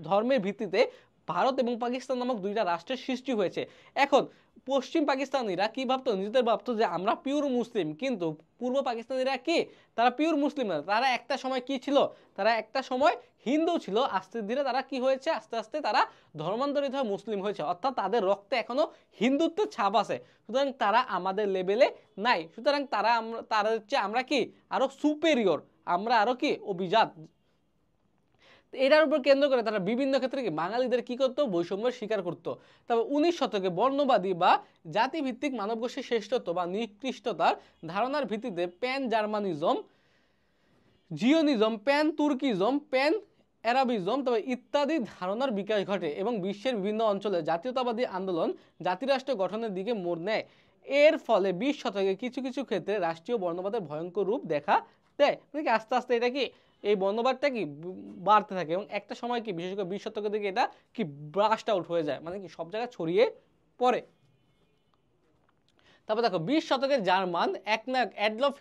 ধর্মের ভিত্তিতে ভারত এবং পাকিস্তান নামক দুইটা রাষ্ট্রের সৃষ্টি হয়েছে। এখন পশ্চিম পাকিস্তানিরা কি ভাবতো, নিজেদের ভাবতো যে আমরা পিওর মুসলিম, কিন্তু পূর্ব পাকিস্তানিরা কি তারা পিওর মুসলিম না, তারা একটা সময় কি ছিল, তারা একটা সময় হিন্দু ছিল। আস্তে ধীরে তারা কি হয়েছে, আস্তে আস্তে তারা ধর্মান্তরিত হয়ে মুসলিম হয়েছে, অর্থাৎ তাদের রক্তে এখনো হিন্দুত্বের ছাপ আছে। সুতরাং তারা আমাদের লেভেলে নাই, সুতরাং তারা হচ্ছে আমরা কি আরো সুপেরিয়র, আমরা আরো কি অভিজাত। এটার উপর কেন্দ্র করে তারা বিভিন্ন ক্ষেত্রে কি বাঙালিদের কি করতো, বৈষম্যের স্বীকার করতো। তবে 19 শতকে বর্ণবাদী বা জাতিভিত্তিক মানবগোষ্ঠীর শ্রেষ্ঠত্ব বা নিকৃষ্টতার ধারণার ভিত্তিতে প্যান জার্মানিজম, জিওনিজম, প্যান তুর্কিজম, প্যান অ্যারাবিজম তবে ইত্যাদি ধারণার বিকাশ ঘটে এবং বিশ্বের বিভিন্ন অঞ্চলে জাতীয়তাবাদী আন্দোলন জাতিরাষ্ট্র গঠনের দিকে মোড় নেয়। এর ফলে 20 শতকে কিছু কিছু ক্ষেত্রে রাষ্ট্রীয় বর্ণবাদের ভয়ঙ্কর রূপ দেখা দেয়। মানে কি আস্তে আস্তে এটা কি এই বর্ণবাদটা কি বাড়তে থাকে এবং একটা সময় কি বিশেষ করে 20 শতকের দিকে এটা কি ব্রাস্ট আউট হয়ে যায়, মানে কি সব জায়গায় ছড়িয়ে পড়ে। তারপর দেখো 20 শতকের জার্মান একনায়ক অ্যাডলফ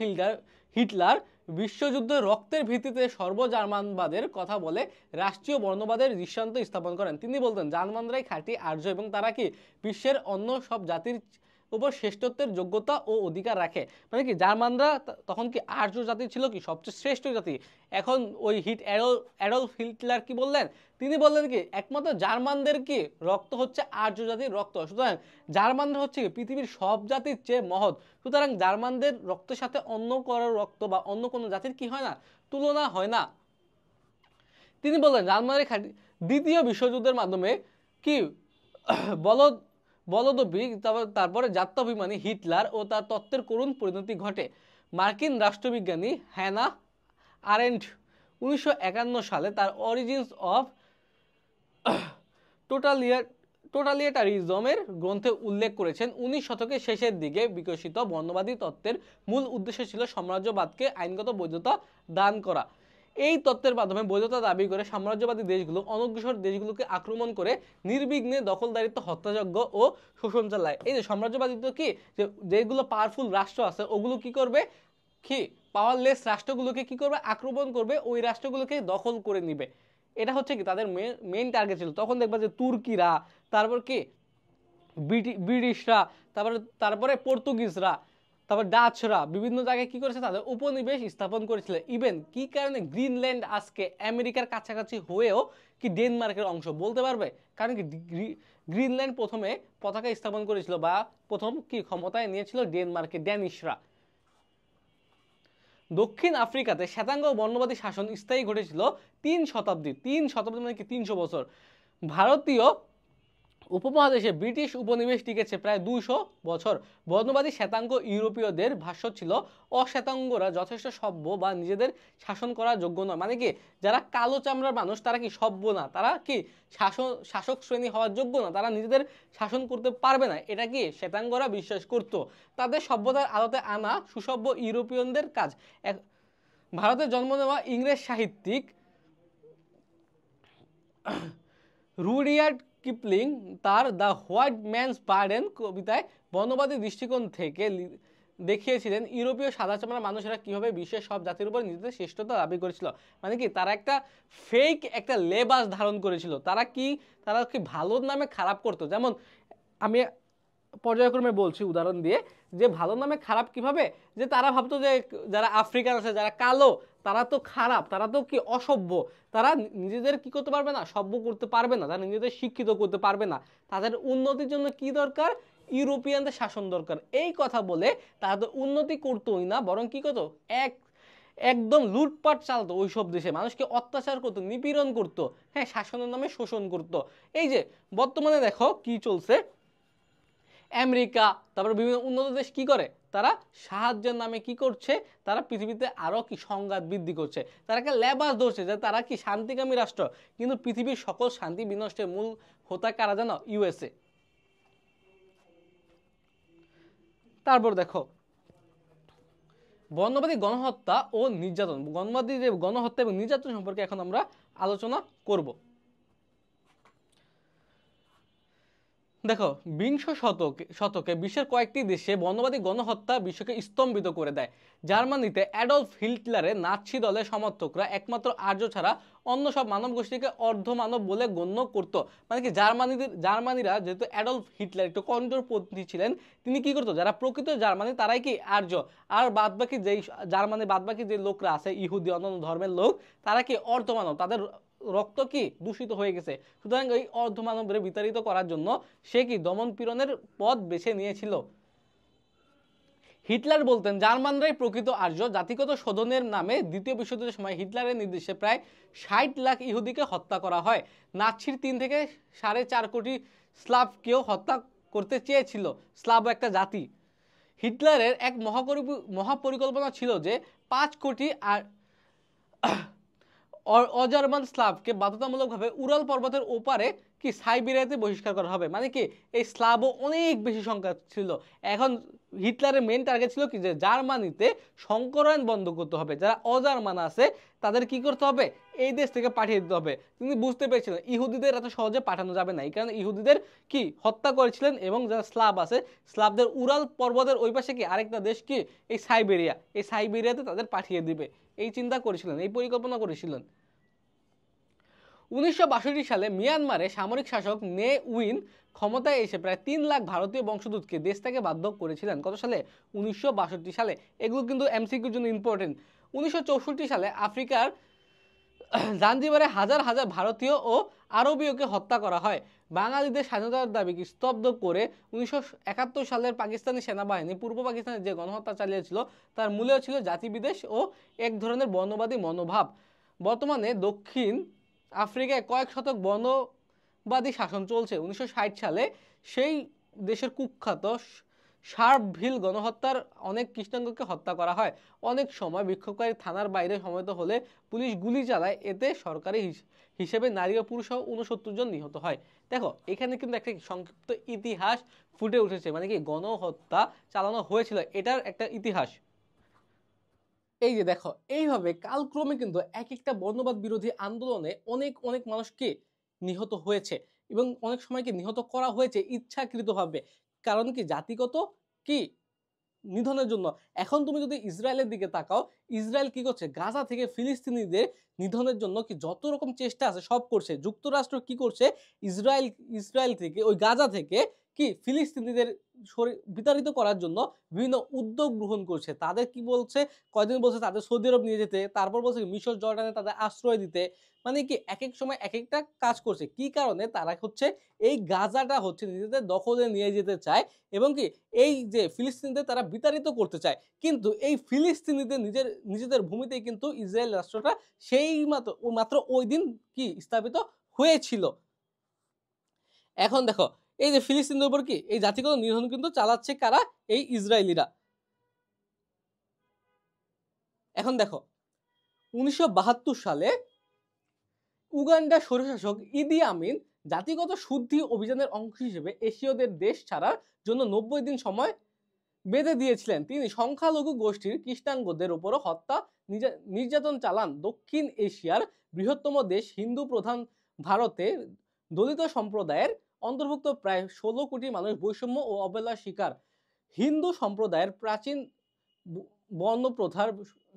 হিটলার বিশ্বযুদ্ধে রক্তের ভিত্তিতে সর্বজার্মানবাদের কথা বলে রাষ্ট্রীয় বর্ণবাদের দৃষ্টান্ত স্থাপন করেন। তিনি বলতেন জার্মানরাই খাঁটি আর্য এবং তারা কি বিশ্বের অন্য সব জাতির উপর শ্রেষ্ঠত্বের যোগ্যতা ও অধিকার রাখে। মানে কি জার্মানরা তখন কি আর্য জাতি ছিল কি সবচেয়ে শ্রেষ্ঠ জাতি। এখন ওই অ্যাডলফ হিটলার কি বললেন, তিনি বললেন কি একমাত্র জার্মানদের কি রক্ত হচ্ছে আর্য জাতির রক্ত, সুতরাং জার্মানরা হচ্ছে পৃথিবীর সব জাতির চেয়ে মহৎ। সুতরাং জার্মানদের রক্তের সাথে অন্য কারো রক্ত বা অন্য কোনো জাতির কি হয় না, তুলনা হয় না। তিনি বললেন জার্মানির দ্বিতীয় বিশ্বযুদ্ধের মাধ্যমে কি বলদ বলদবি তারপরে জাত্যভিমানী হিটলার ও তার তত্ত্বের করুণ পরিণতি ঘটে। মার্কিন রাষ্ট্রবিজ্ঞানী হ্যানা আরেন্ট 1951 সালে তার অরিজিনস অফ টোটালিটারিজমের গ্রন্থে উল্লেখ করেছেন 19 শতকের শেষের দিকে বিকশিত বর্ণবাদী তত্ত্বের মূল উদ্দেশ্য ছিল সাম্রাজ্যবাদকে আইনগত বৈধতা দান করা। এই তত্ত্বের মাধ্যমে বৈধতা দাবি করে সাম্রাজ্যবাদী দেশগুলো অনগ্রসর দেশগুলোকে আক্রমণ করে নির্বিঘ্নে দখলদারিত্ব, হত্যাযজ্ঞ ও শোষণ চালায়। এই যে সাম্রাজ্যবাদী তো কি, যে যেগুলো পাওয়ারফুল রাষ্ট্র আছে ওগুলো কি করবে, কি পাওয়ারলেস রাষ্ট্রগুলোকে কি করবে, আক্রমণ করবে, ওই রাষ্ট্রগুলোকে দখল করে নিবে। এটা হচ্ছে কি তাদের মেইন টার্গেট ছিল। তখন দেখবা যে তুর্কিরা, তারপর কি ব্রিটিশরা, তারপরে পর্তুগিজরা, তারপর ডাচরা বিভিন্ন জায়গায় কি করেছে, তাদের উপনিবেশ স্থাপন করেছিল। ইভেন কি কারণে গ্রিনল্যান্ড আজকে আমেরিকার কাছাকাছি হয়েও কি ডেনমার্কের অংশ বলতে পারবে? কারণ কি গ্রিনল্যান্ড প্রথমে পতাকা স্থাপন করেছিল বা প্রথম কি ক্ষমতায় নিয়েছিল ডেনমার্কে ড্যানিশরা। দক্ষিণ আফ্রিকাতে শ্বেতাঙ্গ বর্ণবাদী শাসন স্থায়ী ঘটেছিল 3 শতাব্দী মানে কি 300 বছর। ভারতীয় উপমহাদেশে ব্রিটিশ উপনিবেশ টিকেছে প্রায় 200 বছর। বর্ণবাদী শ্বেতাঙ্গ ইউরোপীয়দের ভাষ্য ছিল অশ্বেতাঙ্গরা যথেষ্ট সভ্য বা নিজেদের শাসন করার যোগ্য নয়। মানে কি যারা কালো চামড়ার মানুষ তারা কি সভ্য না, তারা কি শাসক শ্রেণী হওয়ার যোগ্য না, তারা নিজেদের শাসন করতে পারবে না, এটা কি শ্বেতাঙ্গরা বিশ্বাস করত। তাদের সভ্যতার আলোতে আনা সুসভ্য ইউরোপিয়ানদের কাজ। ভারতে জন্ম নেওয়া ইংরেজ সাহিত্যিক রুডিয়ার্ড কিপলিং তার দ্য হোয়াইট ম্যানস বার্ডেন কবিতায় বর্ণবাদী দৃষ্টিকোণ থেকে দেখিয়েছিলেন ইউরোপীয় সাদা চামড়ার মানুষেরা কিভাবে বিশ্বের সব জাতির উপর নিজেদের শ্রেষ্ঠতা দাবি করেছিল। মানে কি তারা একটা ফেক একটা লেবাস ধারণ করেছিল। তারা কি ভালোর নামে খারাপ করতো। যেমন আমি পর্যায়ক্রমে বলছি উদাহরণ দিয়ে, যে ভালো নামে খারাপ কিভাবে, যে তারা ভাবতো যে যারা আফ্রিকান আছে, যারা কালো, তারা তো খারাপ, তারা তো কি অসভ্য, তারা নিজেদের কি করতে পারবে না, সভ্য করতে পারবে না, তারা নিজেদের শিক্ষিত করতে পারবে না, তাদের উন্নতির জন্য কি দরকার, ইউরোপিয়ানদের শাসন দরকার। এই কথা বলে তারা তো উন্নতি করতোই না, বরং কি করতো, একদম লুটপাট চালতো, ওইসব দেশে মানুষকে অত্যাচার করতো, নিপীড়ন করতো, হ্যাঁ শাসনের নামে শোষণ করতো। এই যে বর্তমানে দেখো কি চলছে, আমেরিকা তারপর বিভিন্ন উন্নত দেশ কি করে, তারা সাহায্যের নামে কি করছে, তারা পৃথিবীতে আরো কি সংঘাত বৃদ্ধি করছে, তারা একটা লেবাস ধরছে যে তারা কি শান্তিকামী রাষ্ট্র, কিন্তু পৃথিবীর সকল শান্তি বিনষ্টের মূল হোতা কারা জানো, ইউএসএ। তারপর দেখো বর্ণবাদী গণহত্যা ও নির্যাতন, বর্ণবাদী যে গণহত্যা এবং নির্যাতন সম্পর্কে এখন আমরা আলোচনা করব। দেখো বিংশ শতকে বিশ্বের কয়েকটি দেশে বর্ণবাদী গণহত্যা বিশ্বকে স্তম্ভিত করে দেয়। জার্মানিতে অ্যাডলফ হিটলারের নাৎসি দলের সমর্থকরা একমাত্র আর্য ছাড়া অন্য সব মানব গোষ্ঠীকে অর্ধমানব বলে গণ্য করত। মানে কি জার্মানিরা যেহেতু অ্যাডলফ হিটলার একটু কণ্ঠপন্থী ছিলেন, তিনি কি করতো, যারা প্রকৃত জার্মানি তারাই কি আর্য, আর বাদবাকি যেই জার্মানি বাদবাকি যে লোকরা আছে ইহুদি অন্যান্য ধর্মের লোক, তারা কি অর্ধমানব, তাদের রক্ত কি দূষিত হয়ে গেছে। সুতরাং এই অর্ধমানবদের বিতাড়িত করার জন্য সে কি দমন পীড়নের পথ বেছে নিয়েছিল। হিটলার বলতেন জার্মানরাই প্রকৃত আর্য। জাতিগত শোধনের নামে দ্বিতীয় বিশ্বযুদ্ধের সময় হিটলারের নির্দেশে প্রায় 60 লাখ ইহুদিকে হত্যা করা হয়। নাৎসির 3 থেকে 4.5 কোটি স্লাভকেও হত্যা করতে চেয়েছিল। স্লাভ একটা জাতি। হিটলারের এক মহাপরিকল্পনা ছিল যে 5 কোটি অজার্মান স্লাভকে বাধ্যতামূলকভাবে উরাল পর্বতের ওপারে কি সাইবেরিয়াতে বহিষ্কার করা হবে। মানে কি এই স্লাভও অনেক বেশি সংখ্যা ছিল। এখন হিটলারের মেন টার্গেট ছিল কি যে জার্মানিতে সংকরায়ন বন্ধ করতে হবে, যারা অজার্মান আছে তাদের কি করতে হবে, এই দেশ থেকে পাঠিয়ে দিতে হবে। তিনি বুঝতে পেরেছিলেন ইহুদিদের এত সহজে পাঠানো যাবে না, এই কারণে ইহুদিদের কি হত্যা করেছিলেন। এবং যারা স্লাভ আছে স্লাভদের উরাল পর্বতের ওই পাশে কি আরেকটা দেশ কি এই সাইবেরিয়াতে তাদের পাঠিয়ে দিবে, এই চিন্তা করেছিলেন, এই পরিকল্পনা করেছিলেন। 1962 সালে মিয়ানমারে সামরিক শাসক নে উইন ক্ষমতায় এসে প্রায় 3 লাখ ভারতীয় বংশোদ্ভূতকে দেশ থেকে বাধ্য করেছিলেন। কত সালে, 1962 সালে। এগুলো কিন্তু এমসিকিউর জন্য ইম্পর্টেন্ট। 1964 সালে আফ্রিকার জাঞ্জিবারে হাজার হাজার ভারতীয় ও আরবীয়কে হত্যা করা হয়। বাঙালিদের স্বাধীনতার দাবিকে স্তব্ধ করে 1971 সালের পাকিস্তানি সেনাবাহিনী পূর্ব পাকিস্তানে যে গণহত্যা চালিয়েছিল তার মূলেও ছিল জাতিবিদ্বেষ ও এক ধরনের বর্ণবাদী মনোভাব। বর্তমানে দক্ষিণ আফ্রিকায় কয়েক শতক বর্ণবাদী শাসন চলছে। 1960 সালে সেই দেশের কুখ্যাত শার্পভিল গণহত্যার অনেক কৃষ্ণাঙ্গকে হত্যা করা হয়। অনেক সময় বিক্ষোভকারী থানার বাইরে সমবেত হলে পুলিশ গুলি চালায়, এতে সরকারি হিসেবে নারী ও পুরুষ সহ 69 জন নিহত হয়। দেখো এখানে কিন্তু একটা সংক্ষিপ্ত ইতিহাস ফুটে উঠেছে, মানে কি গণহত্যা চালানো হয়েছিল এটার একটা ইতিহাস। এই যে দেখো এইভাবে কালক্রমে কিন্তু এক একটা বর্ণবাদ বিরোধী আন্দোলনে অনেক অনেক মানুষকে নিহত হয়েছে এবং অনেক সময়কে নিহত করা হয়েছে ইচ্ছাকৃতভাবে। কারণ কি জাতিগত কি নিধনের জন্য। এখন তুমি যদি ইসরায়েলের দিকে তাকাও, ইসরায়েল কি করছে, গাজা থেকে ফিলিস্তিনিদের নিধনের জন্য কি যত রকম চেষ্টা আছে সব করছে। যুক্তরাষ্ট্র কি করছে, ইসরায়েল ইসরায়েল থেকে ওই গাজা থেকে কি ফিলিস্তিনিদের বিতাড়িত করার জন্য বিভিন্ন উদ্যোগ গ্রহণ করছে। তাদের কি বলছে, কয়দিন বলছে তাদের সৌদি আরব নিয়ে যেতে, তারপর বলছে মিশর জর্ডানে তাদের আশ্রয় দিতে। মানে কি এক এক সময় এক একটা কাজ করছে। কি কারণে তারা হচ্ছে এই গাজাটা হচ্ছে নিজেদের দখলে নিয়ে যেতে চায় এবং কি এই যে ফিলিস্তিনিদের তারা বিতাড়িত করতে চায়। কিন্তু এই ফিলিস্তিনিদের নিজেদের ভূমিতেই কিন্তু ইসরায়েল রাষ্ট্রটা সেই মাত্র ওই দিন কি স্থাপিত হয়েছিল। এখন দেখো এই যে ফিলিস্তিনদের উপর কি এই জাতিগত নিধন কিন্তু চালাচ্ছে কারা, এই ইসরায়েলিরা। এখন দেখো 1972 সালে উগান্ডার স্বৈরশাসক ইদি আমিন জাতিগত শুদ্ধি অভিযানের অংশ হিসেবে এশীয়দের দেশ ছাড়ার জন্য 90 দিন সময় বেঁধে দিয়েছিলেন। তিনি সংখ্যালঘু গোষ্ঠীর কৃষ্ণাঙ্গদের উপরও হত্যা নির্যাতন চালান। দক্ষিণ এশিয়ার বৃহত্তম দেশ হিন্দু প্রধান ভারতে দলিত সম্প্রদায়ের অন্তর্ভুক্ত প্রায় 16 কোটি মানুষ বৈষম্য ও অবহেলার শিকার। হিন্দু সম্প্রদায়ের প্রাচীন বর্ণ প্রথার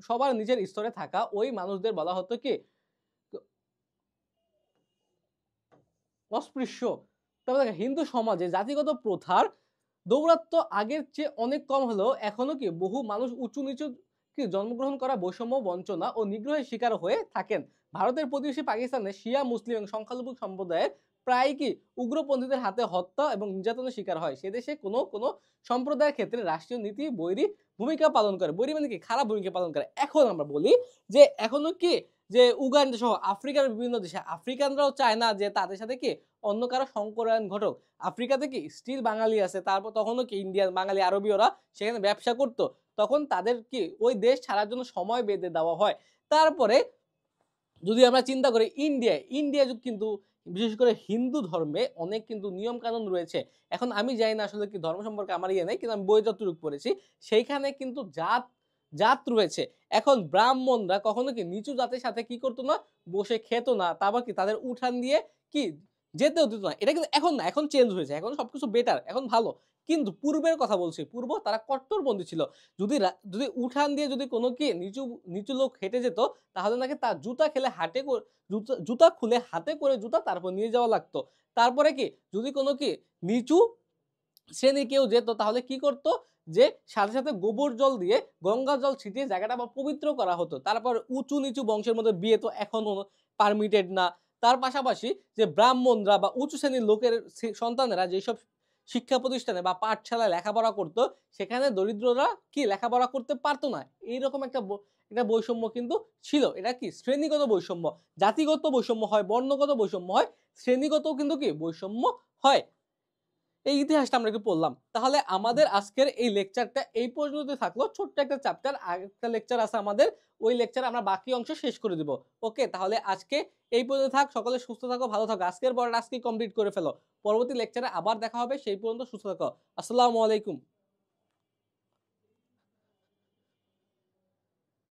সবার নিজের স্তরে থাকা ওই মানুষদের বলা হতো কি অস্পৃশ্য। তবে দেখো হিন্দু সমাজে জাতিগত প্রথার দৌরাত্ম্য আগের চেয়ে অনেক কম হলেও এখনো কি বহু মানুষ উঁচু নিচু কি জন্মগ্রহণ করা বৈষম্য, বঞ্চনা ও নিগ্রহের শিকার হয়ে থাকেন। ভারতের প্রতিবেশী পাকিস্তানে শিয়া মুসলিম এবং সংখ্যালঘু সম্প্রদায়ের প্রায় কি উগ্রপন্থীদের হাতে হত্যা এবং নির্যাতনের শিকার হয়। সে দেশে কোনো কোনো সম্প্রদায়ের ক্ষেত্রে রাষ্ট্রীয় নীতি বৈরী ভূমিকা পালন করে, বৈরী মানে কি খারাপ ভূমিকা পালন করে। এখন আমরা বলি যে এখনো কি যে উগান্ডা সহ আফ্রিকার বিভিন্ন দেশে আফ্রিকানরাও চায় না যে তাদের সাথে কি অন্য কারো সংকরায়ন ঘটক। আফ্রিকাতে কি স্টিল বাঙালি আছে, তারপর তখনও কি ইন্ডিয়ান বাঙালি আরবীয়রা সেখানে ব্যবসা করত, তখন তাদের কি ওই দেশ ছাড়ার জন্য সময় বেঁধে দেওয়া হয়। তারপরে যদি আমরা চিন্তা করি ইন্ডিয়া কিন্তু বিশেষ করে হিন্দু ধর্মে অনেক কিন্তু নিয়ম কানুন রয়েছে। এখন আমি জানি না আসলে কি ধর্ম সম্পর্কে আমার ইয়ে নেই, কিন্তু আমি বই যতটুকু পড়েছি সেইখানে কিন্তু জাত রয়েছে। এখন ব্রাহ্মণরা কখনো কি নিচু জাতের সাথে কি করতো না, বসে খেত না, তারপর কি তাদের উঠান দিয়ে কি যেতেও দিত না। এটা কিন্তু এখন না, এখন চেঞ্জ হয়েছে, এখন সবকিছু বেটার, এখন ভালো। কিন্তু পূর্বের কথা বলছি, পূর্ব তারা কট্টরপন্থী ছিল। যদি উঠান দিয়ে যদি কোনো কি নিচু নিচু লোক হেঁটে যেত, তাহলে নাকি তার জুতা খুলে হাতে করে জুতা তারপর নিয়ে যাওয়া লাগতো। তারপরে কি যদি কোনো কি নিচু শ্রেণী কেউ যেত, তাহলে কি করতো যে সাথে সাথে গোবর জল দিয়ে গঙ্গা জল ছিটিয়ে জায়গাটা আবার পবিত্র করা হতো। তারপর উঁচু নিচু বংশের মধ্যে বিয়ে তো এখনো পারমিটেড না। তার পাশাপাশি যে ব্রাহ্মণরা বা উঁচু শ্রেণীর লোকের সন্তানেরা যেসব শিক্ষা প্রতিষ্ঠানে বা পাঠশালায় লেখাপড়া করতো, সেখানে দরিদ্ররা কি লেখাপড়া করতে পারতো না। এইরকম একটা বৈষম্য কিন্তু ছিল। এটা কি শ্রেণীগত বৈষম্য, জাতিগত বৈষম্য হয়, বর্ণগত বৈষম্য হয়, শ্রেণীগত কিন্তু কি বৈষম্য হয়। এই ইতিহাসটা আমরা একটু পড়লাম। তাহলে আমাদের আজকের এই লেকচারটা এই পর্যন্ত থাকলো, ছোট্ট একটা চ্যাপ্টার, আরেকটা লেকচার আছে আমাদের, ওই লেকচারে আমরা বাকি অংশ শেষ করে দিব। ওকে, তাহলে আজকে এই পর্যন্ত থাক। সকলে সুস্থ থাকো, ভালো থাকো। আজকের পড়াটা আজকে কমপ্লিট করে ফেলো। পরবর্তী লেকচারে আবার দেখা হবে, সেই পর্যন্ত সুস্থ থাকো। আসসালামু আলাইকুম।